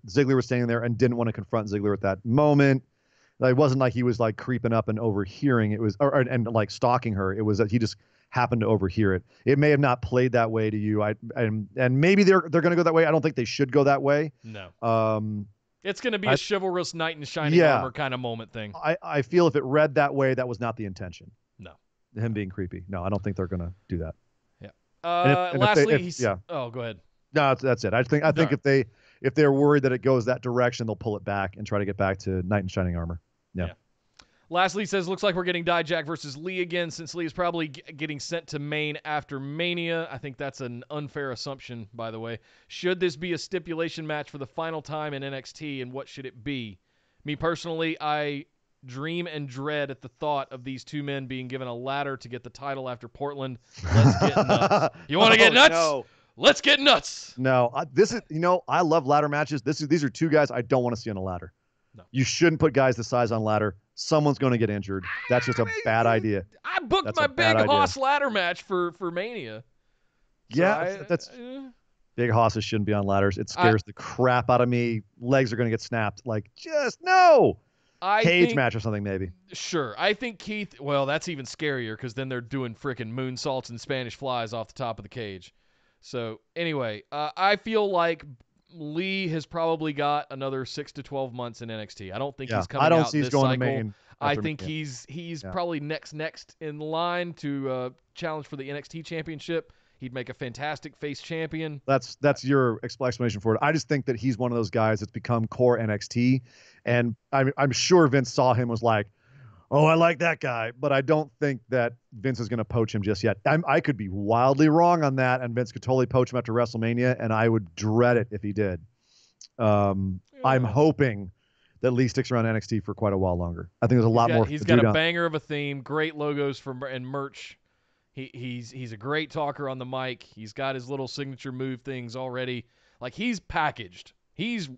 Ziggler was standing there and didn't want to confront Ziggler at that moment. It wasn't like he was like creeping up and overhearing. It was and like stalking her. It was that he just happened to overhear it. It may have not played that way to you. And maybe they're going to go that way. I don't think they should go that way. No. It's going to be a chivalrous knight in shining armor kind of moment thing. I feel if it read that way, that was not the intention. No. Him being creepy. No, I don't think they're going to do that. Yeah. Lastly, oh, go ahead. No, that's it. I think if they're worried that it goes that direction, they'll pull it back and try to get back to knight in shining armor. Yeah. Lastly, says, looks like we're getting Dijak versus Lee again since Lee is probably getting sent to Maine after Mania. I think that's an unfair assumption, by the way. Should this be a stipulation match for the final time in NXT, and what should it be? Me personally, I dream and dread at the thought of these 2 men being given a ladder to get the title after Portland. Let's get nuts. You want to get nuts? No. Let's get nuts. No, I love ladder matches. These are 2 guys I don't want to see on a ladder. No. You shouldn't put guys this size on ladder. Someone's going to get injured. That's just a bad idea. I booked my Big Hoss ladder match for Mania. Big Hosses shouldn't be on ladders. It scares the crap out of me. Legs are going to get snapped. Like, just no. Cage match or something, maybe. Sure. I think Keith, well, that's even scarier because then they're doing freaking moonsaults and Spanish flies off the top of the cage. So, anyway, I feel like Lee has probably got another 6 to 12 months in NXT. I don't think he's I coming don't out see he's this going cycle. to Maine. I think he's probably next in line to challenge for the NXT championship. He'd make a fantastic face champion. That's your explanation for it. I just think that he's one of those guys that's become core NXT, and I'm sure Vince saw him, was like, oh, I like that guy, but I don't think that Vince is going to poach him just yet. I could be wildly wrong on that, and Vince could totally poach him after WrestleMania, and I would dread it if he did. I'm hoping that Lee sticks around NXT for quite a while longer. I think there's a lot more. He's got a banger of a theme, great logos and merch. He's a great talker on the mic. He's got his little signature move things already. Like, he's packaged. He's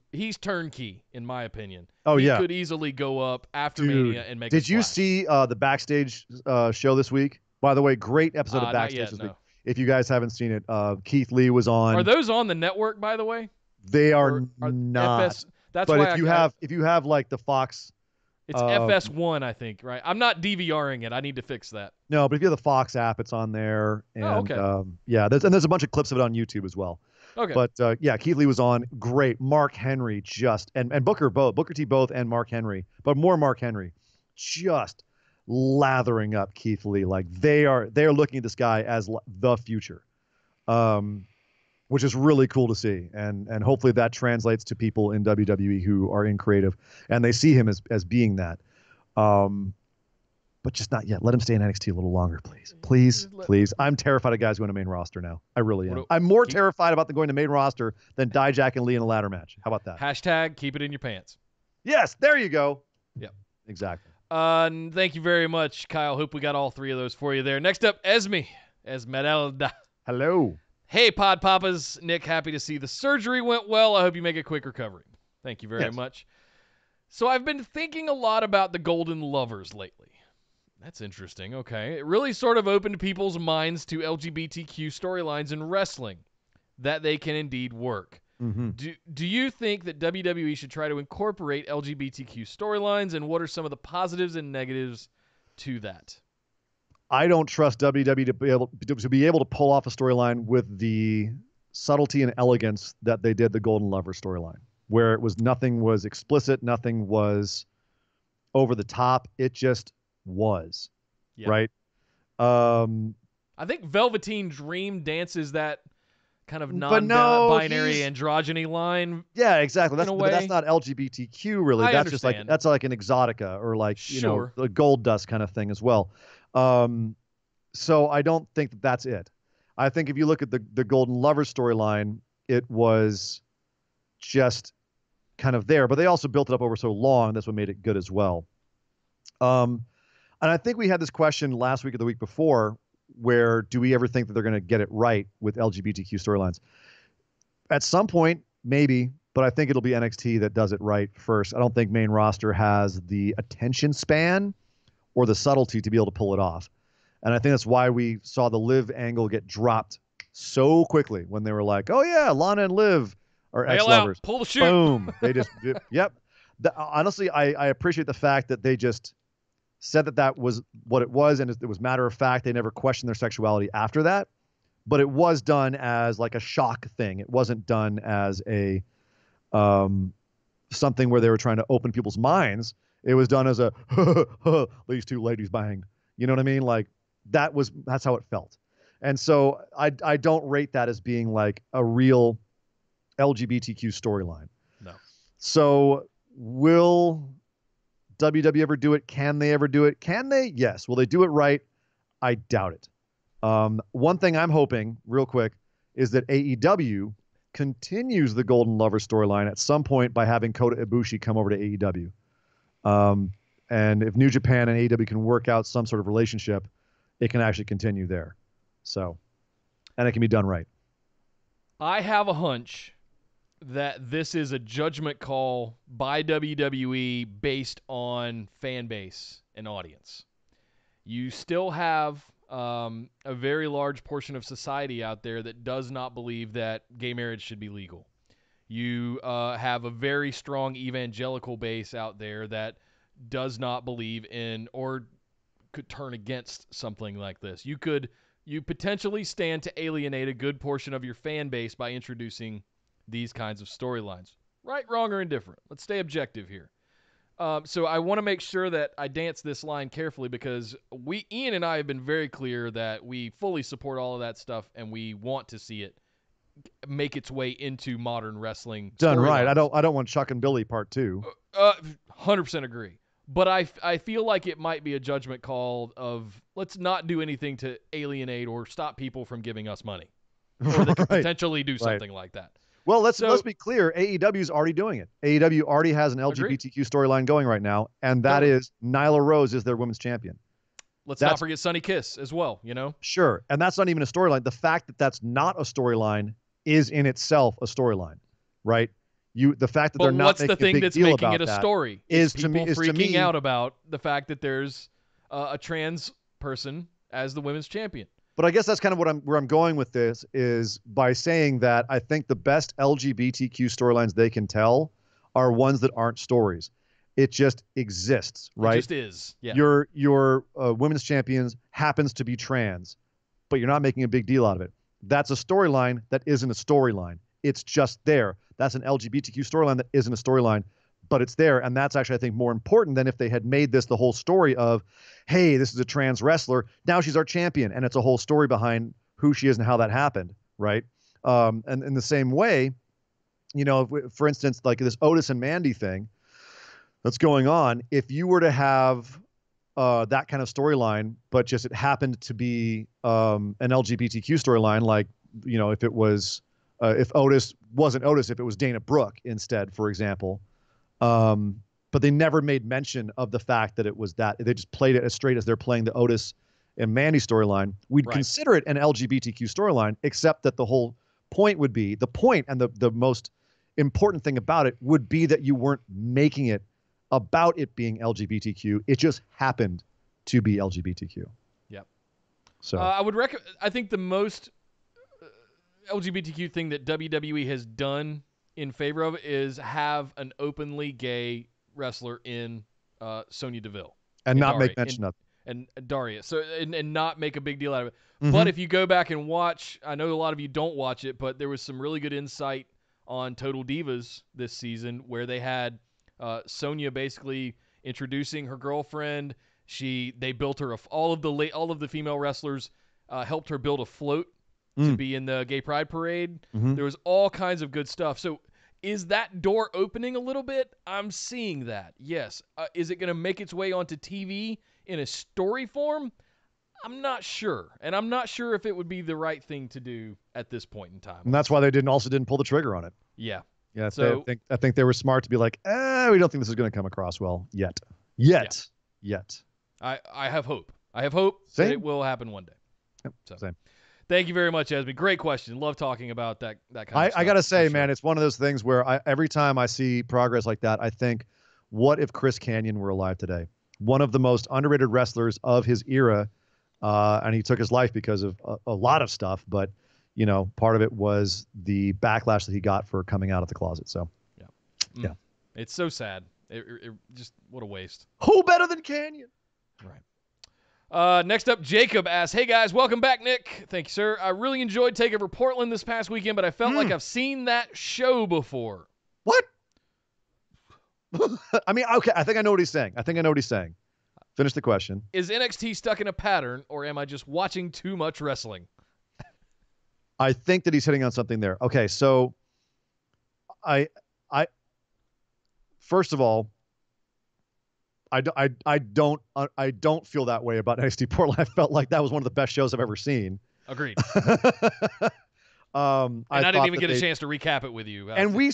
turnkey, in my opinion. He could easily go up after Mania and make. Did you see the backstage show this week? By the way, great episode of backstage this week. If you guys haven't seen it, Keith Lee was on. Are those on the network, by the way? They are not. FS, that's but why if you have like the Fox. It's FS1, I think, right? I'm not DVRing it. I need to fix that. No, but if you have the Fox app, it's on there. And, okay. There's a bunch of clips of it on YouTube as well. Okay. But Keith Lee was on. Great. Mark Henry and Booker T both, and Mark Henry, but more Mark Henry, just lathering up Keith Lee. Like, they are looking at this guy as the future, which is really cool to see. And hopefully that translates to people in WWE who are in creative and they see him as being that. But just not yet. Let him stay in NXT a little longer, please. Please. I'm terrified of guys going to main roster now. I really am. I'm more terrified about them going to main roster than Dijak and Lee in a ladder match. How about that? Hashtag keep it in your pants. Yes, there you go. Yep. Exactly. Thank you very much, Kyle. Hope we got all three of those for you there. Next up, Esmeralda. Hello. Hey, Pod Papas. Nick, happy to see the surgery went well. I hope you make a quick recovery. Thank you very much. So I've been thinking a lot about the Golden Lovers lately. That's interesting. Okay. It really sort of opened people's minds to LGBTQ storylines in wrestling, that they can indeed work. Mm-hmm. Do you think that WWE should try to incorporate LGBTQ storylines, and what are some of the positives and negatives to that? I don't trust WWE to be able to pull off a storyline with the subtlety and elegance that they did the Golden Lover storyline, where nothing was explicit, nothing was over the top. It just was, right? I think Velveteen Dream dances that kind of non-binary androgyny line. Yeah, exactly. But that's not LGBTQ really. That's just like like an Exotica or like the Gold Dust kind of thing as well. So I don't think that's it. I think if you look at the Golden Lover storyline, it was just kind of there, but they also built it up over so long. That's what made it good as well. And I think we had this question last week or the week before, where do we ever think that they're going to get it right with LGBTQ storylines? At some point, maybe, but I think it'll be NXT that does it right first. I don't think main roster has the attention span or the subtlety to be able to pull it off. And I think that's why we saw the Liv angle get dropped so quickly when they were like, oh yeah, Lana and Liv are ex-lovers. Pull the chute. Boom. They just, yep. Honestly, I appreciate the fact that they just said that was what it was, and it was matter of fact. They never questioned their sexuality after that, but it was done as like a shock thing. It wasn't done as a something where they were trying to open people's minds. It was done as a these two ladies banged. You know what I mean? Like that's how it felt. And so I don't rate that as being like a real LGBTQ storyline. No. So will WWE ever do it? Can they ever do it? Can they? Yes. Will they do it right? I doubt it. One thing I'm hoping, real quick, is that AEW continues the Golden Lover storyline at some point by having Kota Ibushi come over to AEW. And if New Japan and AEW can work out some sort of relationship, it can actually continue there. So, and it can be done right. I have a hunch that this is a judgment call by WWE based on fan base and audience. You still have a very large portion of society out there that does not believe that gay marriage should be legal. You have a very strong evangelical base out there that does not believe in or could turn against something like this. You potentially stand to alienate a good portion of your fan base by introducing these kinds of storylines. Right, wrong, or indifferent. Let's stay objective here. So I want to make sure that I dance this line carefully because Ian and I have been very clear that we fully support all of that stuff and we want to see it make its way into modern wrestling. Done right. I don't want Chuck and Billy Part 2. 100% agree. But I feel like it might be a judgment call of let's not do anything to alienate or stop people from giving us money. Or they could potentially do something like that. Well, let's be clear. AEW is already doing it. AEW already has an LGBTQ storyline going right now, and that is Nyla Rose is their women's champion. Let's not forget Sunny Kiss as well, Sure, and that's not even a storyline. The fact that that's not a storyline is in itself a storyline, right? The fact that they're not making a big deal about that. What's the thing that's making it a story? Is people freaking out about the fact that there's a trans person as the women's champion. But I guess that's kind of where I'm going with this is by saying that I think the best LGBTQ storylines they can tell are ones that aren't stories. It just exists, right? It just is. Yeah. Your women's champions happens to be trans, but you're not making a big deal out of it. That's a storyline that isn't a storyline. It's just there. That's an LGBTQ storyline that isn't a storyline, but it's there. And that's actually, I think, more important than if they had made this the whole story of, hey, this is a trans wrestler. Now she's our champion. And it's a whole story behind who she is and how that happened, right? And in the same way, for instance, like this Otis and Mandy thing that's going on, if you were to have that kind of storyline, but just it happened to be an LGBTQ storyline, like, if it was, if Otis wasn't Otis, if it was Dana Brooke instead, for example, but they never made mention of the fact that it was that. They just played it as straight as they're playing the Otis and Mandy storyline. We'd consider it an LGBTQ storyline, except that the whole point would be, the point and the most important thing about it would be that you weren't making it about it being LGBTQ. It just happened to be LGBTQ. Yep. So I think the most LGBTQ thing that WWE has done in favor of is have an openly gay wrestler in Sonya Deville. And not make mention of it. And Daria. So and not make a big deal out of it. Mm-hmm. But if you go back and watch, I know a lot of you don't watch it, but there was some really good insight on Total Divas this season where they had Sonya basically introducing her girlfriend. They built her all of the female wrestlers helped her build a float to be in the Gay Pride Parade. Mm-hmm. There was all kinds of good stuff. So is that door opening a little bit? I'm seeing that. Yes. Is it going to make its way onto TV in a story form? I'm not sure. And I'm not sure if it would be the right thing to do at this point in time. And that's why they didn't pull the trigger on it. Yeah. Yeah. So I think they were smart to be like, we don't think this is going to come across well yet. I have hope. I have hope that it will happen one day. Yep. So. Same. Thank you very much, Esme. Great question. Love talking about that kind of stuff. I got to say, man, it's one of those things where every time I see progress like that, I think, what if Chris Kanyon were alive today? One of the most underrated wrestlers of his era, and he took his life because of a lot of stuff, but, part of it was the backlash that he got for coming out of the closet. So, yeah. It's so sad. It just, what a waste. Who better than Kanyon? Right. Next up, Jacob asks, "Hey guys, welcome back, Nick." Thank you, sir. I really enjoyed TakeOver Portland this past weekend, but I felt like I've seen that show before. What? I mean, okay, I think I know what he's saying. Finish the question. Is NXT stuck in a pattern, or am I just watching too much wrestling? I think that he's hitting on something there. Okay, so I first of all, I don't feel that way about NXT Portland. I felt like that was one of the best shows I've ever seen. Agreed. I didn't even get a chance to recap it with you. And we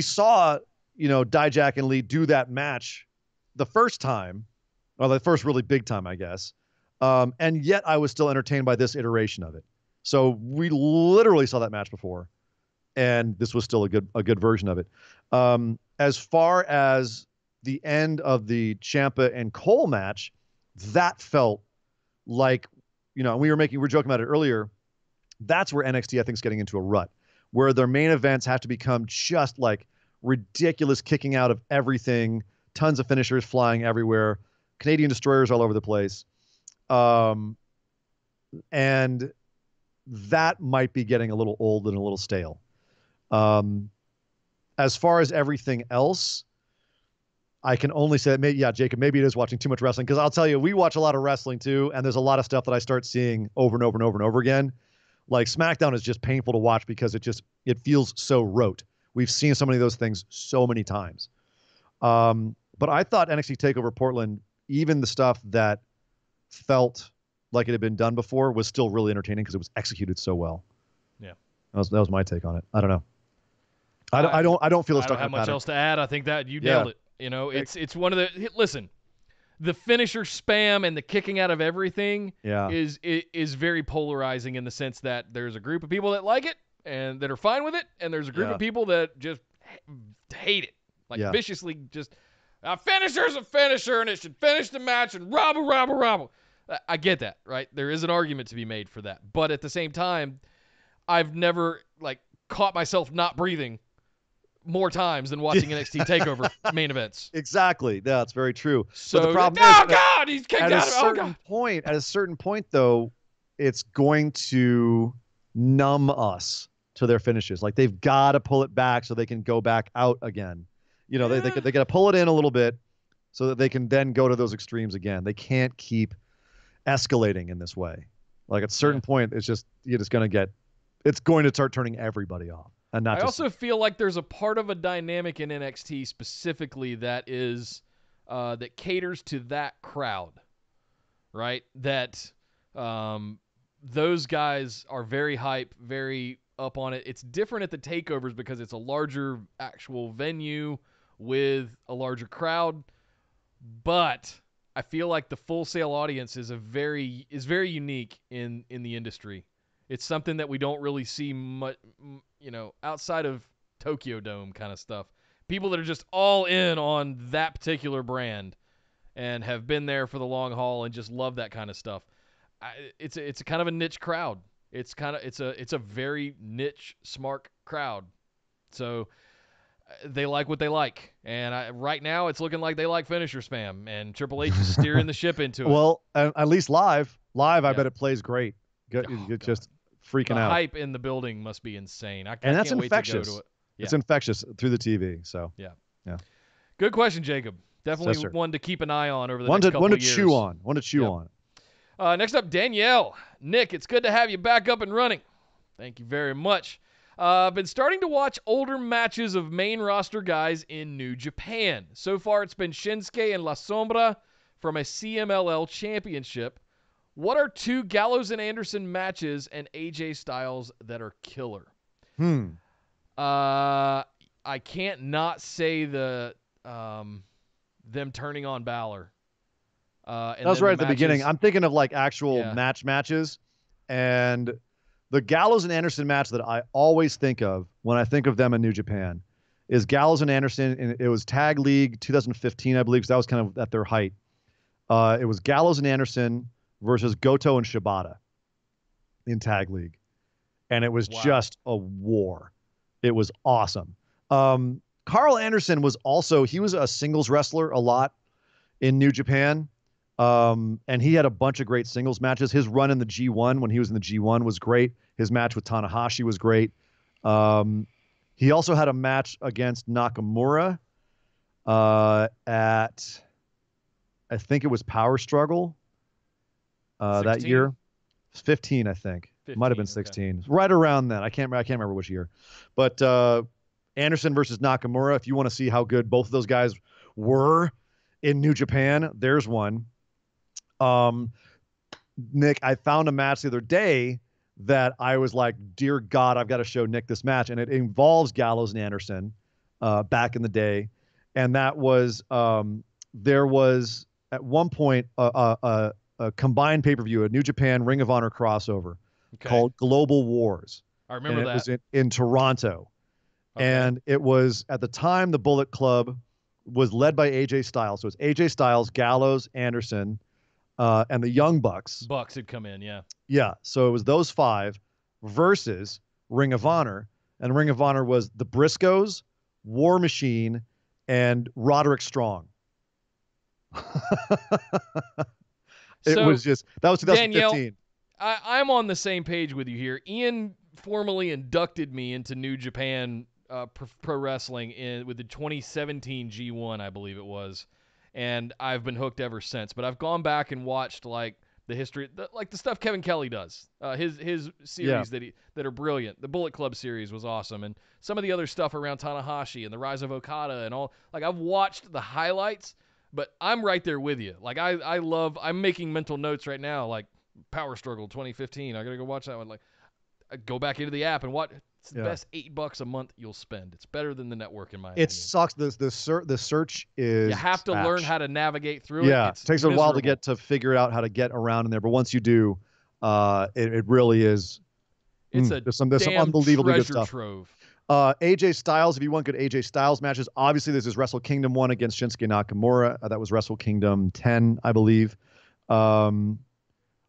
saw, Dijak and Lee do that match the first time, or the first really big time, I guess. And yet I was still entertained by this iteration of it. So we literally saw that match before, and this was still a good version of it. As far as the end of the Ciampa and Cole match, that felt like, and we were joking about it earlier. That's where NXT, I think, is getting into a rut, where their main events have to become just like ridiculous, kicking out of everything, tons of finishers flying everywhere, Canadian destroyers all over the place. And that might be getting a little old and a little stale. As far as everything else, I can only say that, Jacob, maybe it is watching too much wrestling, because I'll tell you, we watch a lot of wrestling too, and there's a lot of stuff that I start seeing over and over and over and over again. Like SmackDown is just painful to watch because it feels so rote. We've seen so many of those things so many times. But I thought NXT TakeOver Portland, even the stuff that felt like it had been done before, was still really entertaining because it was executed so well. Yeah, that was my take on it. I don't know. I don't feel I don't have much else to add. I think that you nailed it. You know, it's one of the listen. The finisher spam and the kicking out of everything is very polarizing in the sense that there's a group of people that like it and that are fine with it, and there's a group of people that just hate it, like viciously just a finisher's a finisher and it should finish the match and rabble. I get that, right? There is an argument to be made for that, but at the same time, I've never caught myself not breathing more times than watching NXT TakeOver main events. Exactly. Yeah, that's very true. So but the problem God, he's kicked out of At a certain point, though, it's going to numb us to their finishes. Like, they've got to pull it back so they can go back out again. You know, they got to pull it in a little bit so that they can then go to those extremes again. They can't keep escalating in this way. Like, at a certain point, it's going to start turning everybody off. I also feel like there's a part of a dynamic in NXT specifically that is that caters to that crowd, right? That those guys are very hype, very up on it. It's different at the takeovers because it's a larger actual venue with a larger crowd, but I feel like the Full Sail audience is very unique in the industry. It's something that we don't really see much, outside of Tokyo Dome kind of stuff. People that are just all in on that particular brand and have been there for the long haul and just love that kind of stuff. It's a kind of a niche crowd. It's a very niche, smart crowd. So they like what they like. And right now it's looking like they like finisher spam, and Triple H is steering the ship into it. Well, at least live, I bet it plays great. Just freaking out. The hype in the building must be insane. I and that's can't infectious. Wait to go to it. Yeah. It's infectious through the TV. So yeah. Good question, Jacob. Definitely one to keep an eye on over the next couple of years. One to chew on. Next up, Danielle. Nick, it's good to have you back up and running. Thank you very much. I've been starting to watch older matches of main roster guys in New Japan. So far, it's been Shinsuke and La Sombra from a CMLL championship. What are two Gallows and Anderson matches and AJ Styles that are killer? I can't not say them turning on Balor. That was right at the beginning. I'm thinking of actual matches, and the Gallows and Anderson match that I always think of when I think of them in New Japan is Gallows and Anderson, and it was Tag League 2015, I believe, because that was kind of at their height. It was Gallows and Anderson versus Goto and Shibata in Tag League. And it was just a war. It was awesome. Carl Anderson was a singles wrestler a lot in New Japan. And he had a bunch of great singles matches. His run in the G1 when he was in the G1 was great. His match with Tanahashi was great. He also had a match against Nakamura at, I think it was Power Struggle. That year, 15, I think. 15, might have been 16. Okay. Right around then. I can't remember which year. But Anderson versus Nakamura, if you want to see how good both of those guys were in New Japan, there's one. Nick, I found a match the other day that I was like, dear God, I've got to show Nick this match. And it involves Gallows and Anderson back in the day. And that was, there was at one point a combined pay-per-view, a New Japan Ring of Honor crossover called Global Wars. I remember that. It was in Toronto. Okay. And it was, at the time, the Bullet Club was led by AJ Styles. So it's AJ Styles, Gallows, Anderson, and the Young Bucks. Bucks had come in, yeah. Yeah, so it was those five versus Ring of Honor. And Ring of Honor was the Briscoes, War Machine, and Roderick Strong. It was just, that was 2015. Danielle, I'm on the same page with you here. Ian formally inducted me into New Japan pro wrestling with the 2017 G1, I believe it was, and I've been hooked ever since. But I've gone back and watched like the history, like the stuff Kevin Kelly does, his series that are brilliant. The Bullet Club series was awesome, and some of the other stuff around Tanahashi and the rise of Okada and all. Like I've watched the highlights, but I'm right there with you. Like I'm making mental notes right now. Like Power Struggle 2015, I gotta go watch that one. Like go back into the app and watch. It's the best $8 a month you'll spend. It's better than the network in my opinion. It sucks. The search is. You have to learn how to navigate through it. Yeah, it takes a while to figure out how to get around in there, but once you do, it really is. There's some unbelievably good stuff. Trove. AJ Styles, if you want good AJ Styles matches, obviously there's this Wrestle Kingdom one against Shinsuke Nakamura. That was Wrestle Kingdom 10, I believe.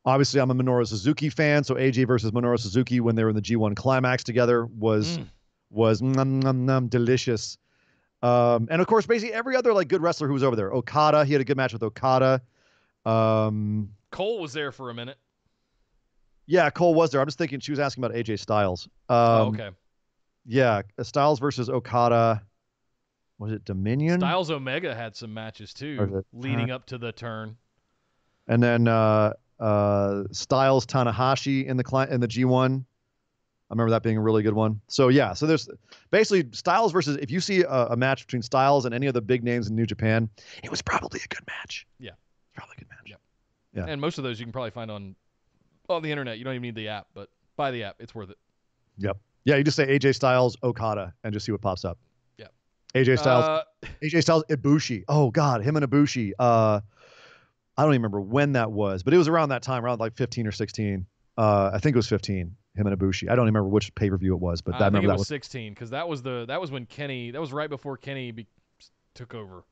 Obviously, I'm a Minoru Suzuki fan, so AJ versus Minoru Suzuki when they were in the G1 Climax together was delicious. And of course, basically every other like good wrestler who was over there. Okada, he had a good match with Okada. Cole was there for a minute. Yeah, Cole was there. I'm just thinking she was asking about AJ Styles. Okay. Yeah, Styles versus Okada. Was it Dominion? Styles Omega had some matches too, leading up to the turn. And then Styles Tanahashi in the G1. I remember that being a really good one. So yeah, so there's basically Styles versus, if you see a match between Styles and any of the big names in New Japan, it was probably a good match. Yeah, probably a good match. Yep. Yeah, and most of those you can probably find on the internet. You don't even need the app, but buy the app. It's worth it. Yep. Yeah, you just say AJ Styles Okada and just see what pops up. Yep. AJ Styles Ibushi. Oh God, him and Ibushi. I don't even remember when that was, but it was around that time, around like 15 or 16. I think it was 15. Him and Ibushi. I don't even remember which pay-per-view it was, but I remember that was 16 because that was when Kenny. That was right before Kenny took over.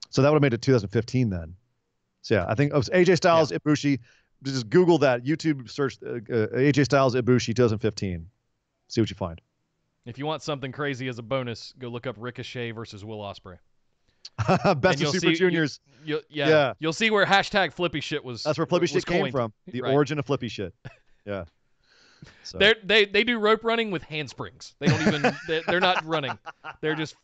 So that would have made it 2015 then. So yeah, I think it was AJ Styles Ibushi. Just Google that. YouTube search AJ Styles Ibushi 2015. See what you find. If you want something crazy as a bonus, go look up Ricochet versus Will Ospreay. Best of Super Juniors. You'll see where hashtag flippy shit was. That's where flippy shit came coined. from. The origin of flippy shit. Yeah. So. They do rope running with handsprings. They don't even they're not running. They're just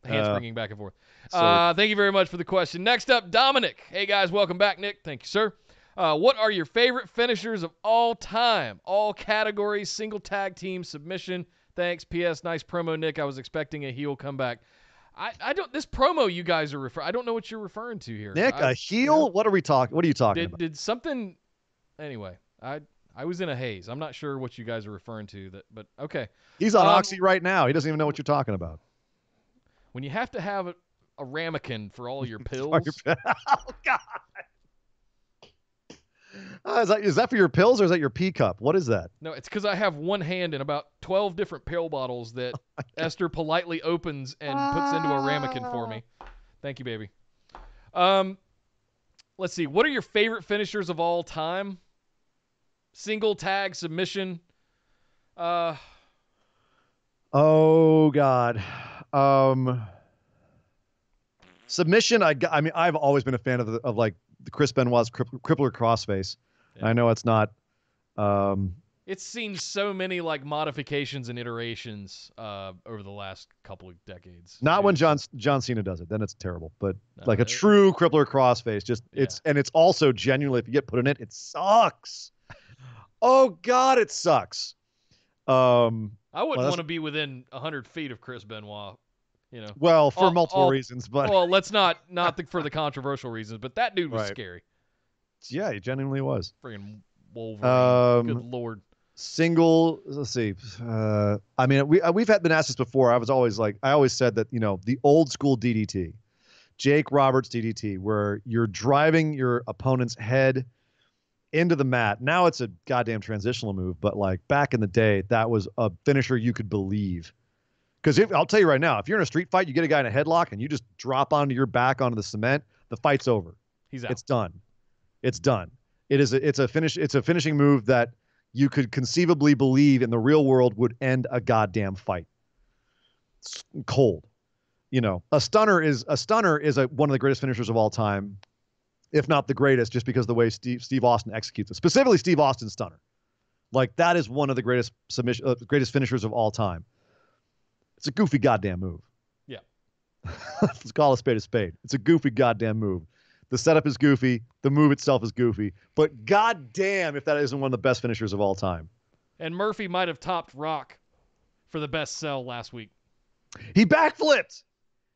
handspringing back and forth. Thank you very much for the question. Next up, Dominic. Hey guys, welcome back, Nick. Thank you, sir. What are your favorite finishers of all time? All categories, single tag team, submission. Thanks. P.S. Nice promo, Nick. I was expecting a heel comeback. I don't. This promo you guys are I don't know what you're referring to here. Nick, a heel? What are we talking? What are you talking about? Did something? Anyway, I was in a haze. I'm not sure what you guys are referring to. But okay. He's on Oxy right now. He doesn't even know what you're talking about. When you have to have a ramekin for all your pills. Oh God. Is that for your pills or is that your pee cup? What is that? No, it's because I have one hand in about 12 different pill bottles that Esther politely opens and puts into a ramekin for me. Thank you, baby. Let's see. What are your favorite finishers of all time? Single tag submission. Oh God. Submission. I mean, I've always been a fan of like the Chris Benoit's crippler crossface. Yeah. I know it's not. It's seen so many like modifications and iterations over the last couple of decades. Not when John Cena does it, then it's terrible. But like a true crippler crossface, it's also genuinely, if you get put in it, it sucks. Oh God, it sucks. I wouldn't want to be within 100 feet of Chris Benoit. You know. Well, for multiple reasons, but let's not for the controversial reasons, but that dude was scary. Yeah, he genuinely was. Friggin' Wolverine. Good Lord. Single. Let's see. I mean, we've been asked this before. I always said that the old school DDT, Jake Roberts DDT, where you're driving your opponent's head into the mat. Now it's a goddamn transitional move, but like back in the day, that was a finisher you could believe. Because I'll tell you right now, if you're in a street fight, you get a guy in a headlock and you just drop onto your back onto the cement, the fight's over. He's out. It's done. It's done. It's a finishing move that you could conceivably believe in the real world would end a goddamn fight. It's cold. A stunner is one of the greatest finishers of all time, if not the greatest, just because of the way Steve Austin executes it. Specifically, Steve Austin's stunner. Like that is one of the greatest greatest finishers of all time. It's a goofy goddamn move. Yeah. Let's call a spade a spade. It's a goofy goddamn move. The setup is goofy. The move itself is goofy. But goddamn if that isn't one of the best finishers of all time. And Murphy might have topped Rock for the best sell last week. He backflipped.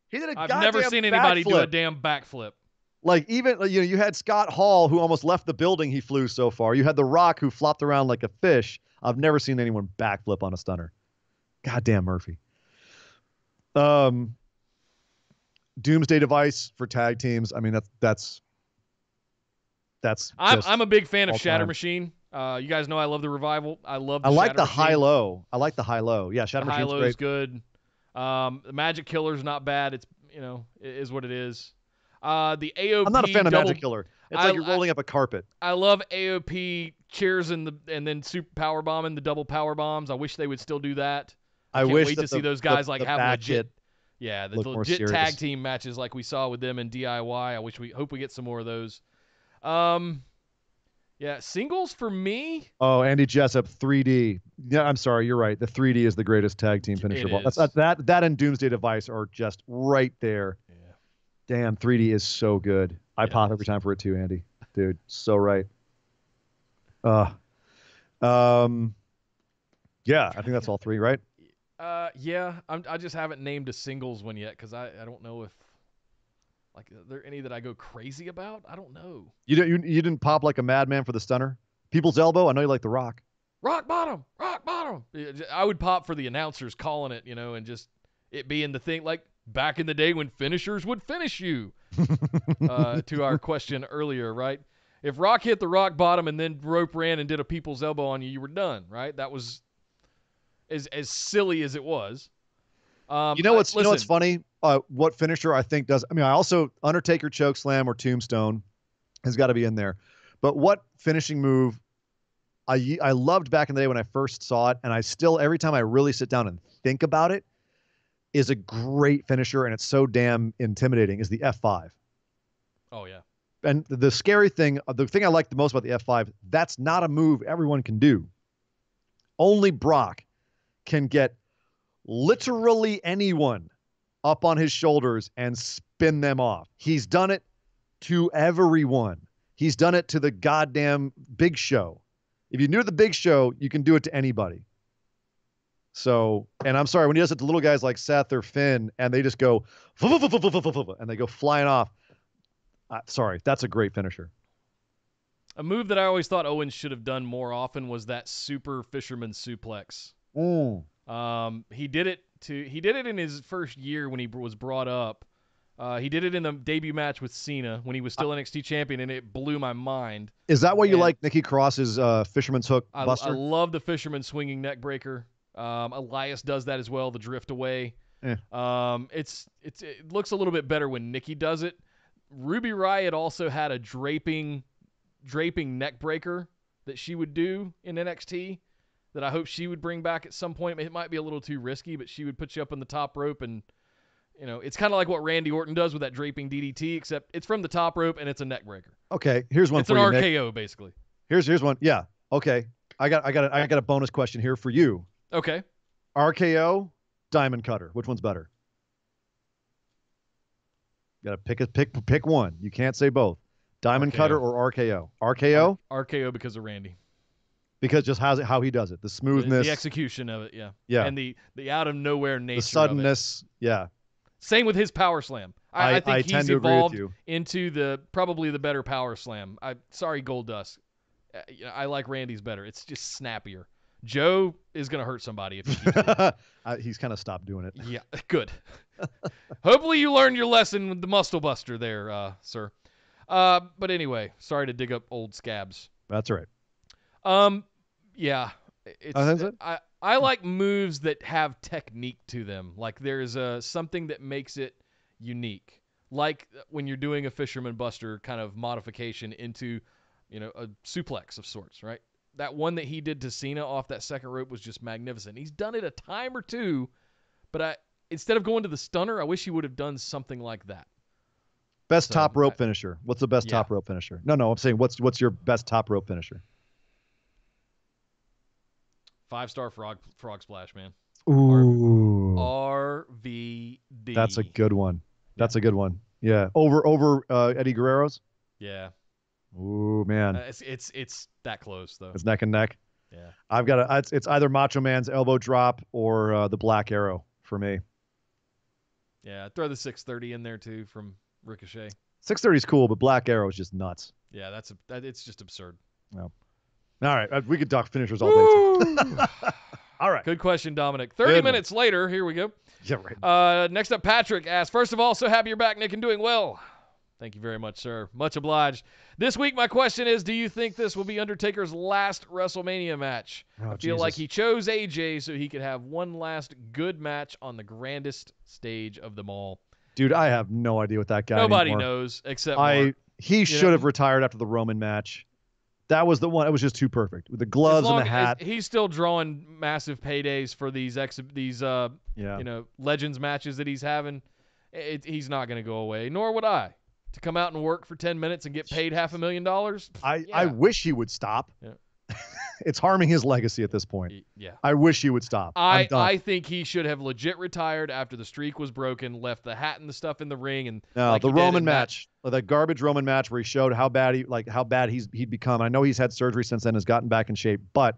He did a I've goddamn never seen anybody backflip. do a damn backflip. Like even you had Scott Hall who almost left the building. He flew so far. You had The Rock who flopped around like a fish. I've never seen anyone backflip on a stunner. Goddamn Murphy. Doomsday Device for tag teams. I mean that's. I'm a big fan of Shatter Machine. You guys know I love the Revival. I like the high low. I like the high low. Yeah, Shatter Machine's great. High low is good. The Magic Killer's not bad. It's it is what it is. The AOP. I'm not a fan of Magic Killer. It's like you're rolling up a carpet. I love AOP chairs and then super power bombing, the double power bombs. I wish they would still do that. I can't wait to see those guys have legit. Yeah, the legit tag team matches like we saw with them in DIY. Hope we get some more of those. Yeah, singles for me. Oh, Andy Jessup, 3D. Yeah, I'm sorry, you're right. The 3D is the greatest tag team finisher. That and Doomsday Device are just right there. Yeah. Damn, 3D is so good. I pop every time for it too, Andy. Dude, so right. Yeah, I think that's all three, right? Yeah. I just haven't named a singles one yet because I don't know if are there any that I go crazy about? I don't know. You didn't pop like a madman for the stunner? People's Elbow? I know you like the Rock. Rock bottom. I would pop for the announcers calling it, and just it being the thing like back in the day when finishers would finish you. To our question earlier, right? If Rock hit the rock bottom and then rope ran and did a People's Elbow on you, you were done, right? That was as silly as it was. What's funny? What finisher I think does? I mean, I also Undertaker chokeslam or Tombstone has got to be in there. But what finishing move I loved back in the day when I first saw it, and I still every time I really sit down and think about it, is a great finisher, and it's so damn intimidating. Is the F5? Oh yeah. And the scary thing, the thing I like the most about the F5, that's not a move everyone can do. Only Brock can get literally anyone up on his shoulders and spin them off. He's done it to everyone. He's done it to the goddamn Big Show. If you knew the Big Show, you can do it to anybody. So, and I'm sorry, when he does it to little guys like Seth or Finn, and they just go, and they go flying off. Sorry, that's a great finisher. A move that I always thought Owens should have done more often was that super fisherman suplex. He did it in his first year when he was brought up. He did it in the debut match with Cena when he was still NXT champion, and it blew my mind. Is that why you like Nikki Cross's fisherman's hook buster? I love the fisherman swinging neck breaker. Elias does that as well, the drift away. It looks a little bit better when Nikki does it. Ruby Riott also had a draping neck breaker that she would do in NXT that I hope she would bring back at some point. It might be a little too risky, but she would put you up on the top rope, and it's kind of like what Randy Orton does with that draping DDT, except it's from the top rope and it's a neck breaker. Okay, here's one. It's an RKO, Nick. Basically. Here's one. Yeah. Okay. I got a bonus question here for you. Okay. RKO, Diamond Cutter. Which one's better? You gotta pick one. You can't say both. Diamond RKO. Cutter or RKO? RKO? RKO because of Randy. Because just how he does it, the smoothness, the execution of it, yeah, and the out of nowhere nature, the suddenness, of it. Yeah. Same with his power slam. I think he's evolved into probably the better power slam. Sorry, Goldust. I like Randy's better. It's just snappier. Joe is gonna hurt somebody if he keeps doing it. He's kind of stopped doing it. Yeah, good. Hopefully you learned your lesson with the Muscle Buster there, sir. But anyway, sorry to dig up old scabs. That's right. Yeah, I like moves that have technique to them. Like there's something that makes it unique. Like when you're doing a Fisherman Buster kind of modification into, a suplex of sorts, right? That one that he did to Cena off that second rope was just magnificent. He's done it a time or two, but instead of going to the stunner, I wish he would have done something like that. Best top rope finisher. What's the best top rope finisher? No, I'm saying what's your best top rope finisher? 5-star frog splash, man. Ooh. RVD. That's a good one. That's a good one. Yeah. Over Eddie Guerrero's? Yeah. Ooh, man. It's that close though. It's neck and neck. Yeah. I've got it's either Macho Man's elbow drop or the Black Arrow for me. Yeah, throw the 630 in there too from Ricochet. 630 is cool, but Black Arrow is just nuts. Yeah, it's just absurd. No. All right, we could talk finishers all day. All right. Good question, Dominic. 30 minutes later, here we go. Yeah, right. Next up, Patrick asks, first of all, so happy you're back, Nick, and doing well. Thank you very much, sir. Much obliged. This week, my question is, do you think this will be Undertaker's last WrestleMania match? I feel like he chose AJ so he could have one last good match on the grandest stage of them all. Dude, I have no idea what that guy Nobody knows except Mark. He should have retired after the Roman match. That was the one. It was just too perfect with the gloves and the hat. He's still drawing massive paydays for these Legends matches that he's having. He's not going to go away, nor would I. To come out and work for 10 minutes and get paid $500,000. I wish he would stop. Yeah. It's harming his legacy at this point. Yeah. I wish he would stop. I think he should have legit retired after the streak was broken, left the hat and the stuff in the ring, and the Roman match, the garbage Roman match where he showed how bad he'd become. I know he's had surgery since then, has gotten back in shape, but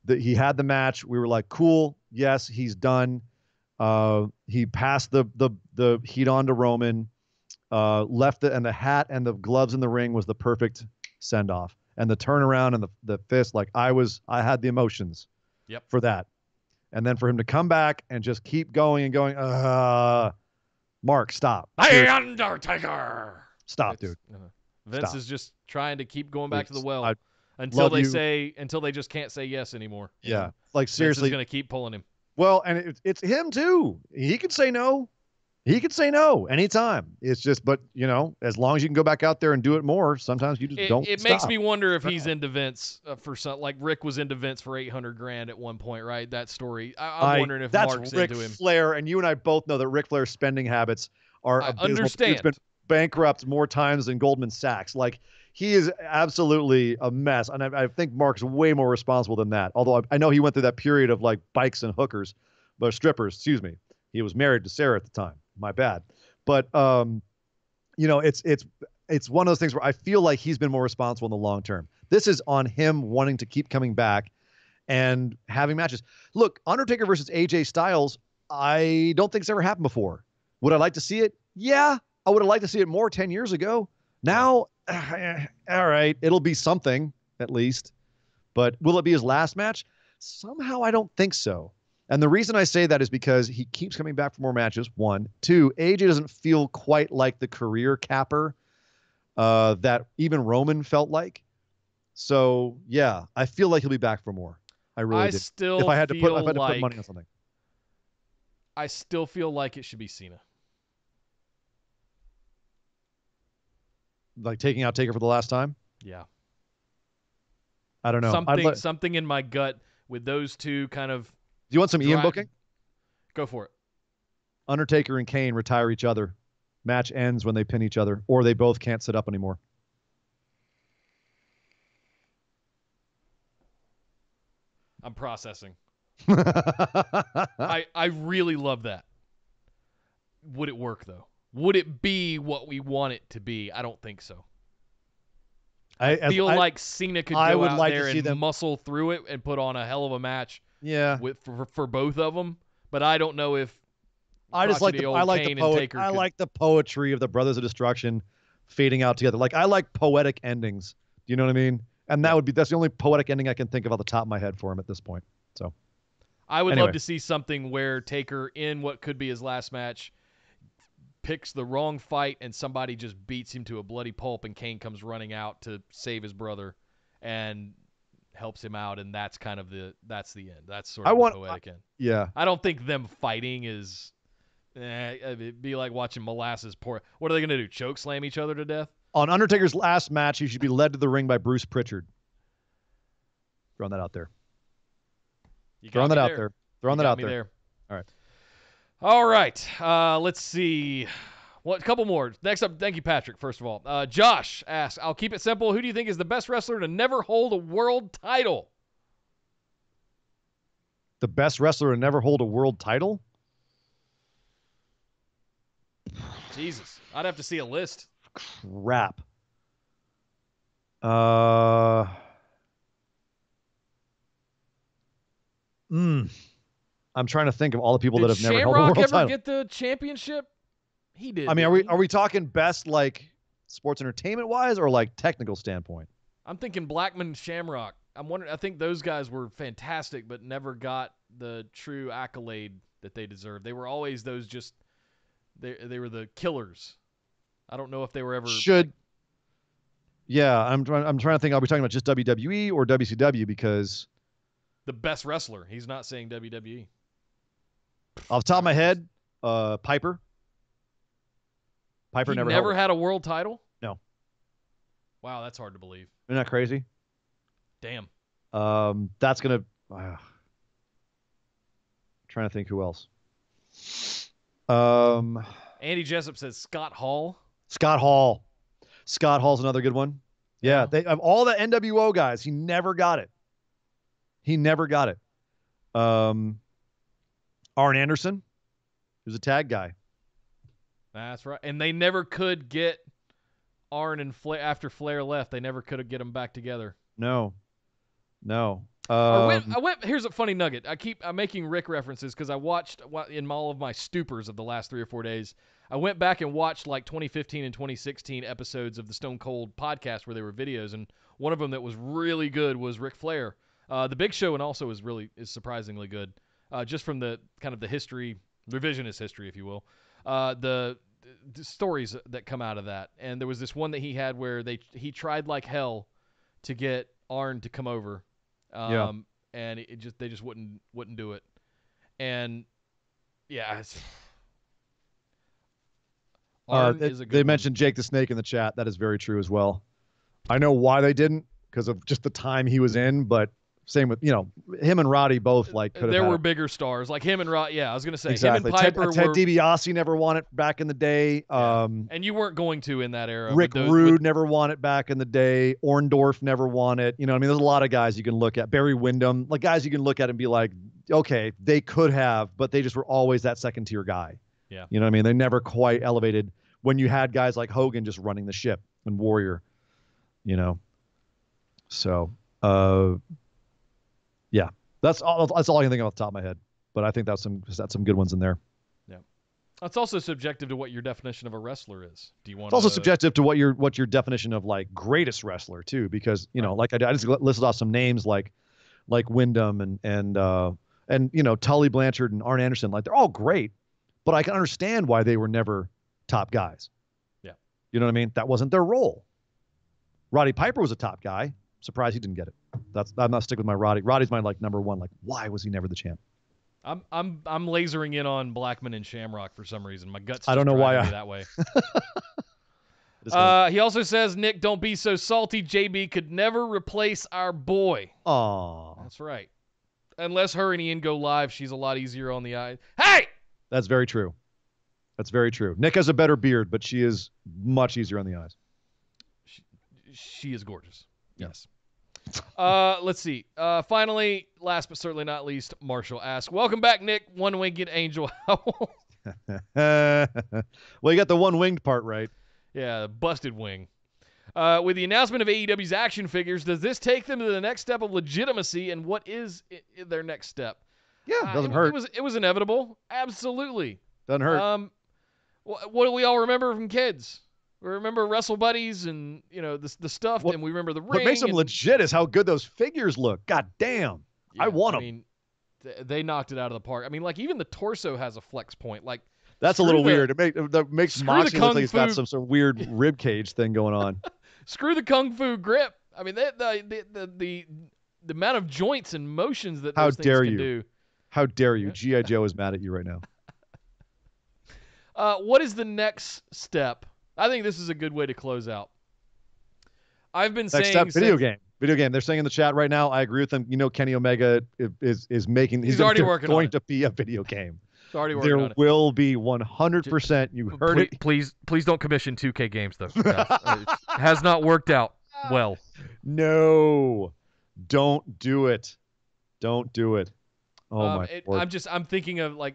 he had the match. We were like, cool, yes, he's done. He passed the heat on to Roman. Left it, and the hat and the gloves in the ring was the perfect send off, and the turnaround and the fist. Like I had the emotions for that, and then for him to come back and just keep going and going. Mark, stop. The Undertaker. Stop, dude. Vince is just trying to keep going back to the well until they just can't say yes anymore. Yeah, like seriously, Vince is gonna keep pulling him. Well, and it's him too. He could say no. He could say no anytime. It's just, but as long as you can go back out there and do it more, sometimes you just don't. It makes me wonder if he's into Vince for something like Rick was into Vince for $800,000 at one point, right? That story. I'm wondering if Mark's Ric into him. Flair, and you and I both know that Ric Flair's spending habits are abysmal. Understand. He's been bankrupt more times than Goldman Sachs. Like he is absolutely a mess, and I think Mark's way more responsible than that. Although I know he went through that period of like bikes and hookers, but strippers. Excuse me. He was married to Sarah at the time. My bad. But it's one of those things where I feel like he's been more responsible in the long term. This is on him wanting to keep coming back and having matches. Look, Undertaker versus AJ Styles, I don't think it's ever happened before. Would I like to see it? Yeah, I would have liked to see it more 10 years ago. Now, all right, it'll be something at least. But will it be his last match? Somehow I don't think so. And the reason I say that is because he keeps coming back for more matches, one. Two, AJ doesn't feel quite like the career capper that even Roman felt like. So, yeah, I feel like he'll be back for more. I really do. If I had to put money on something. I still feel like it should be Cena. Like taking out Taker for the last time? Yeah. I don't know. Something in my gut with those two kind of. Do you want some Ian booking? Go for it. Undertaker and Kane retire each other. Match ends when they pin each other, or they both can't sit up anymore. I'm processing. I really love that. Would it work, though? Would it be what we want it to be? I don't think so. I feel like Cena could go out there and muscle through it and put on a hell of a match. Yeah, for both of them, but I don't know if I like the poetry of the Brothers of Destruction fading out together. Like I like poetic endings. Do you know what I mean? And that's the only poetic ending I can think of off the top of my head for him at this point. So I would love to see something where Taker in what could be his last match picks the wrong fight and somebody just beats him to a bloody pulp and Kane comes running out to save his brother and helps him out, and that's kind of that's the end. That's sort of the poetic end. Yeah. I don't think them fighting is it'd be like watching molasses pour. What are they going to do? Choke slam each other to death? On Undertaker's last match, he should be led to the ring by Bruce Pritchard. Throwing that out there. Throwing that out there. All right. Let's see. A couple more. Next up, thank you, Patrick, first of all. Josh asks, I'll keep it simple. Who do you think is the best wrestler to never hold a world title? The best wrestler to never hold a world title? Jesus. I'd have to see a list. Crap. I'm trying to think of all the people that have never held a world title. Did Shamrock ever get the championship? He did. I mean, are we talking best like sports entertainment wise or like technical standpoint? I'm thinking Blackman, Shamrock. I'm wondering. I think those guys were fantastic, but never got the true accolade that they deserved. They were always those just. They were the killers. I don't know if they were ever. Yeah, I'm trying to think. Are we talking about just WWE or WCW? Because the best wrestler. He's not saying WWE. Off the top of my head, Piper. Piper never had a world title? No. Wow, that's hard to believe. Isn't that crazy? Damn. That's gonna. Trying to think who else. Andy Jessup says Scott Hall. Scott Hall's another good one. Yeah, they of all the NWO guys, he never got it. Arn Anderson, he was a tag guy. That's right. And they never could get Arn and Flair after Flair left. They never could get them back together. No. I went. Here's a funny nugget. I'm making Rick references because I watched in all of my stupors of the last 3 or 4 days. I went back and watched like 2015 and 2016 episodes of the Stone Cold podcast where there were videos, and one of them that was really good was Ric Flair. The Big Show and also is surprisingly good, just from the kind of the history, revisionist history, if you will. The stories that come out of that, and there was this one that he had where he tried like hell to get Arn to come over. And they just wouldn't do it. And yeah, Arn is a good they mentioned Jake the Snake in the chat. That is very true as well. I know why they didn't because of just the time he was in, but same with, him and Roddy both like could have. There were bigger stars like him and Roddy. Yeah, I was going to say exactly. Him and Piper Ted DiBiase never won it back in the day. Yeah. And you weren't going to in that era. Rick Rude never won it back in the day. Orndorff never won it. There's a lot of guys you can look at. Barry Windham, like guys you can look at and be like, okay, they could have, but they just were always that second tier guy. Yeah. You know what I mean? They never quite elevated when you had guys like Hogan just running the ship and Warrior, So, yeah, that's all I can think of off the top of my head. But I think that's some good ones in there. Yeah, it's also subjective to what your definition of a wrestler is. Do you want? It's also subjective to what your definition of like greatest wrestler too, because like I just listed off some names like Wyndham and Tully Blanchard and Arn Anderson, like they're all great, but I can understand why they were never top guys. Yeah, you know what I mean? That wasn't their role. Roddy Piper was a top guy. Surprised he didn't get it. I'm not sticking with my Roddy. Roddy's my like number one. Like, why was he never the champ? I'm lasering in on Blackman and Shamrock for some reason. My guts. I don't know why that way. He also says, Nick, don't be so salty. JB could never replace our boy. Aw, that's right. Unless her and Ian go live, she's a lot easier on the eyes. Hey, that's very true. That's very true. Nick has a better beard, but she is much easier on the eyes. She is gorgeous. Yes. Let's see. Finally, last but certainly not least, Marshall asks, welcome back, Nick, one-winged angel. Well, you got the one-winged part right. Yeah, busted wing. With the announcement of AEW's action figures, does this take them to the next step of legitimacy, and what is their next step? Yeah, doesn't hurt. It was inevitable. Absolutely. Doesn't hurt. What do we all remember from kids? We remember Wrestle Buddies and, the stuff, and we remember the ring. What makes them legit is how good those figures look. God damn. Yeah, I want them. I mean, they knocked it out of the park. I mean, like, even the torso has a flex point. Like, that's a little weird. It makes Moxley look like he's got some sort of weird rib cage thing going on. Screw the Kung Fu grip. I mean, the amount of joints and motions that those things can do. How dare you? G.I. Joe is mad at you right now. What is the next step? I think this is a good way to close out. I've been saying video game. They're saying in the chat right now. I agree with them. Kenny Omega is making. He's already working going on it. To be a video game. He's already working on it. There will be 100%. You heard it. Please don't commission 2K games though. It has not worked out well. No, don't do it. Don't do it. Oh my Lord. I'm thinking of like,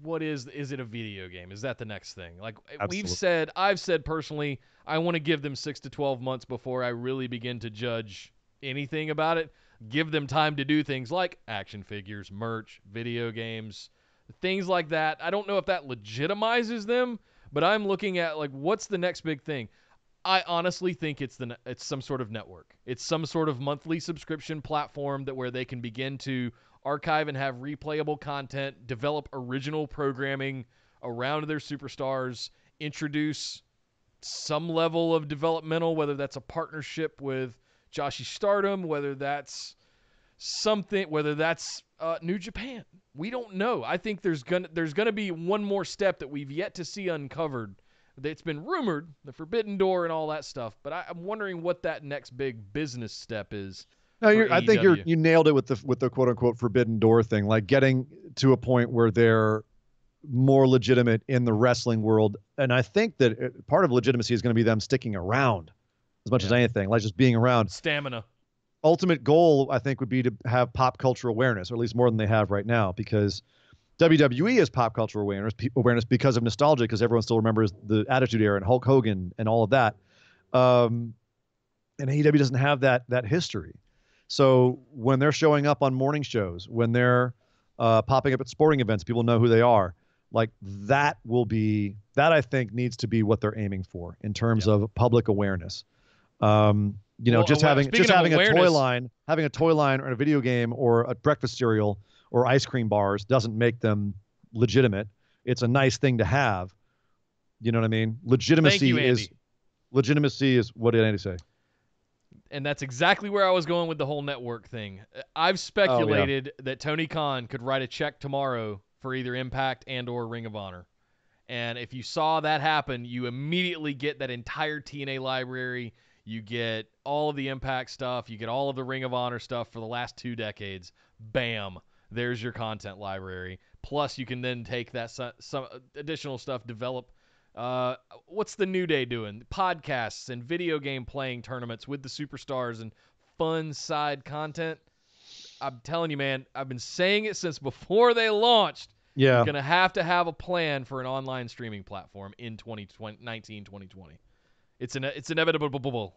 what is it a video game? Is that the next thing? Like Absolutely. I've said personally, I want to give them 6 to 12 months before I really begin to judge anything about it. Give them time to do things like action figures, merch, video games, things like that. I don't know if that legitimizes them, but I'm looking at like, what's the next big thing? I honestly think it's some sort of network. It's some sort of monthly subscription platform where they can begin to archive and have replayable content, develop original programming around their superstars, introduce some level of developmental, whether that's a partnership with Joshi Stardom, whether that's something, whether that's New Japan. We don't know. I think there's gonna be one more step that we've yet to see uncovered. It's been rumored, the Forbidden Door and all that stuff, but I'm wondering what that next big business step is. No, I think you nailed it with the quote unquote Forbidden Door thing, like getting to a point where they're more legitimate in the wrestling world. And I think that part of legitimacy is going to be them sticking around as much as anything, like just being around. Stamina. Ultimate goal, I think, would be to have pop culture awareness, or at least more than they have right now, because WWE has pop culture awareness because of nostalgia, because everyone still remembers the Attitude Era and Hulk Hogan and all of that. And AEW doesn't have that history. So when they're showing up on morning shows, when they're popping up at sporting events, people know who they are. Like that I think needs to be what they're aiming for in terms of public awareness. Just having a toy line or a video game or a breakfast cereal or ice cream bars doesn't make them legitimate. It's a nice thing to have. You know what I mean? Legitimacy is what did Andy say? And that's exactly where I was going with the whole network thing. I've speculated that Tony Khan could write a check tomorrow for either Impact and or Ring of Honor. And if you saw that happen, you immediately get that entire TNA library. You get all of the Impact stuff. You get all of the Ring of Honor stuff for the last 2 decades. Bam. There's your content library. Plus, you can then take that some additional stuff, develop. What's the New Day doing? Podcasts and video game playing tournaments with the superstars and fun side content. I'm telling you, man, I've been saying it since before they launched. Yeah. You're going to have a plan for an online streaming platform in 2020. It's inevitable.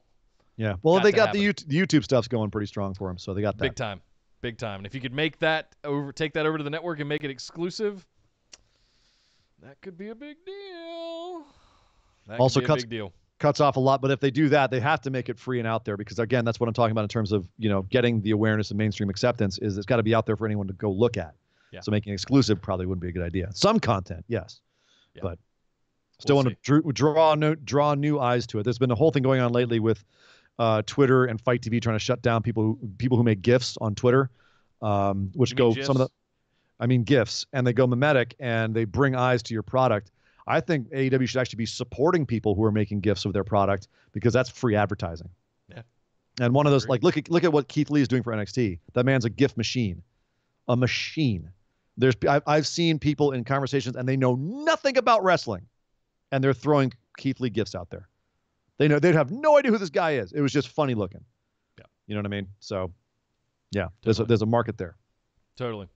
Yeah. Well, they got the YouTube stuff's going pretty strong for them, so they got that. Big time. And if you could take that over to the network and make it exclusive, that could be a big deal. Cuts off a lot, but if they do that, they have to make it free and out there, because again, that's what I'm talking about in terms of, getting the awareness and mainstream acceptance. Is it's got to be out there for anyone to go look at. Yeah. So making it exclusive probably wouldn't be a good idea. Some content, yes, but still want to draw new eyes to it. There's been a whole thing going on lately with Twitter and Fight TV trying to shut down people who make GIFs on Twitter, which go GIFs, and they go mimetic and they bring eyes to your product. I think AEW should actually be supporting people who are making GIFs of their product, because that's free advertising. Yeah. And one of those, like, look at what Keith Lee is doing for NXT. That man's a GIF machine, a machine. I've seen people in conversations and they know nothing about wrestling, and they're throwing Keith Lee GIFs out there. They'd have no idea who this guy is. It was just funny looking. Yeah. You know what I mean? So, yeah, totally. there's a market there. Totally.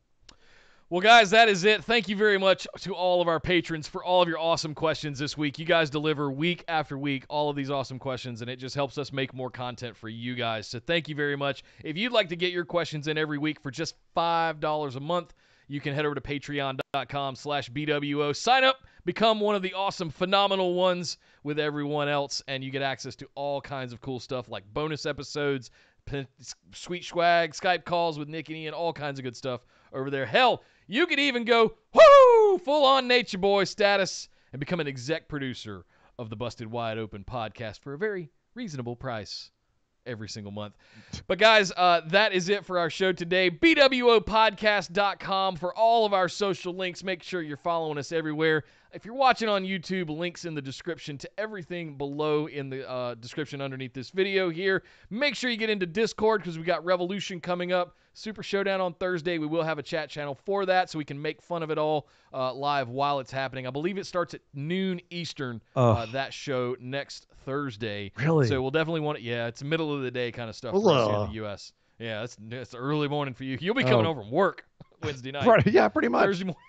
Well, guys, that is it. Thank you very much to all of our patrons for all of your awesome questions this week. You guys deliver week after week all of these awesome questions, and it just helps us make more content for you guys. So thank you very much. If you'd like to get your questions in every week for just $5 a month, you can head over to patreon.com/BWO. Sign up, become one of the awesome, phenomenal ones with everyone else, and you get access to all kinds of cool stuff like bonus episodes, sweet swag, Skype calls with Nick and Ian, all kinds of good stuff over there. Hell, you could even go, whoo, full-on Nature Boy status and become an exec producer of the Busted Wide Open podcast for a very reasonable price every single month. But guys, that is it for our show today. BWOpodcast.com for all of our social links. Make sure you're following us everywhere. If you're watching on YouTube, links in the description to everything below in the description underneath this video here. Make sure you get into Discord, because we got Revolution coming up. Super Showdown on Thursday. We will have a chat channel for that, so we can make fun of it all live while it's happening. I believe it starts at noon Eastern, that show next Thursday. Really? So we'll definitely want it. Yeah, it's middle of the day kind of stuff for us here in the U.S. Yeah, that's early morning for you. You'll be coming over from work Wednesday night. Right, yeah, pretty much. Thursday morning.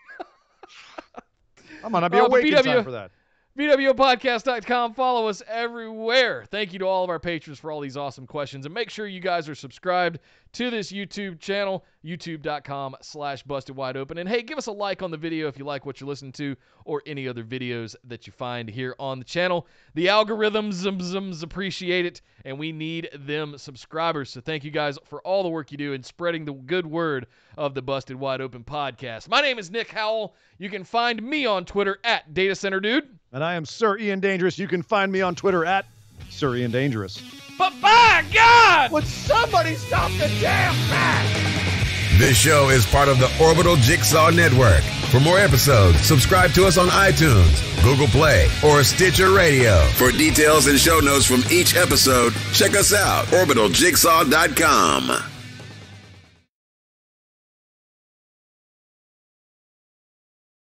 I might not be awake in time for that. BWOpodcast.com. Follow us everywhere. Thank you to all of our patrons for all these awesome questions. And make sure you guys are subscribed to this YouTube channel, youtube.com/bustedwideopen. And hey, give us a like on the video if you like what you're listening to or any other videos that you find here on the channel. The algorithms appreciate it, and we need them subscribers. So thank you guys for all the work you do in spreading the good word of the Busted Wide Open podcast. My name is Nick Howell. You can find me on Twitter at DataCenterDude. And I am Sir Ian Dangerous. You can find me on Twitter at Sir Ian Dangerous. But by God, would somebody stop the damn match? This show is part of the Orbital Jigsaw Network. For more episodes, subscribe to us on iTunes, Google Play, or Stitcher Radio. For details and show notes from each episode, check us out, orbitaljigsaw.com.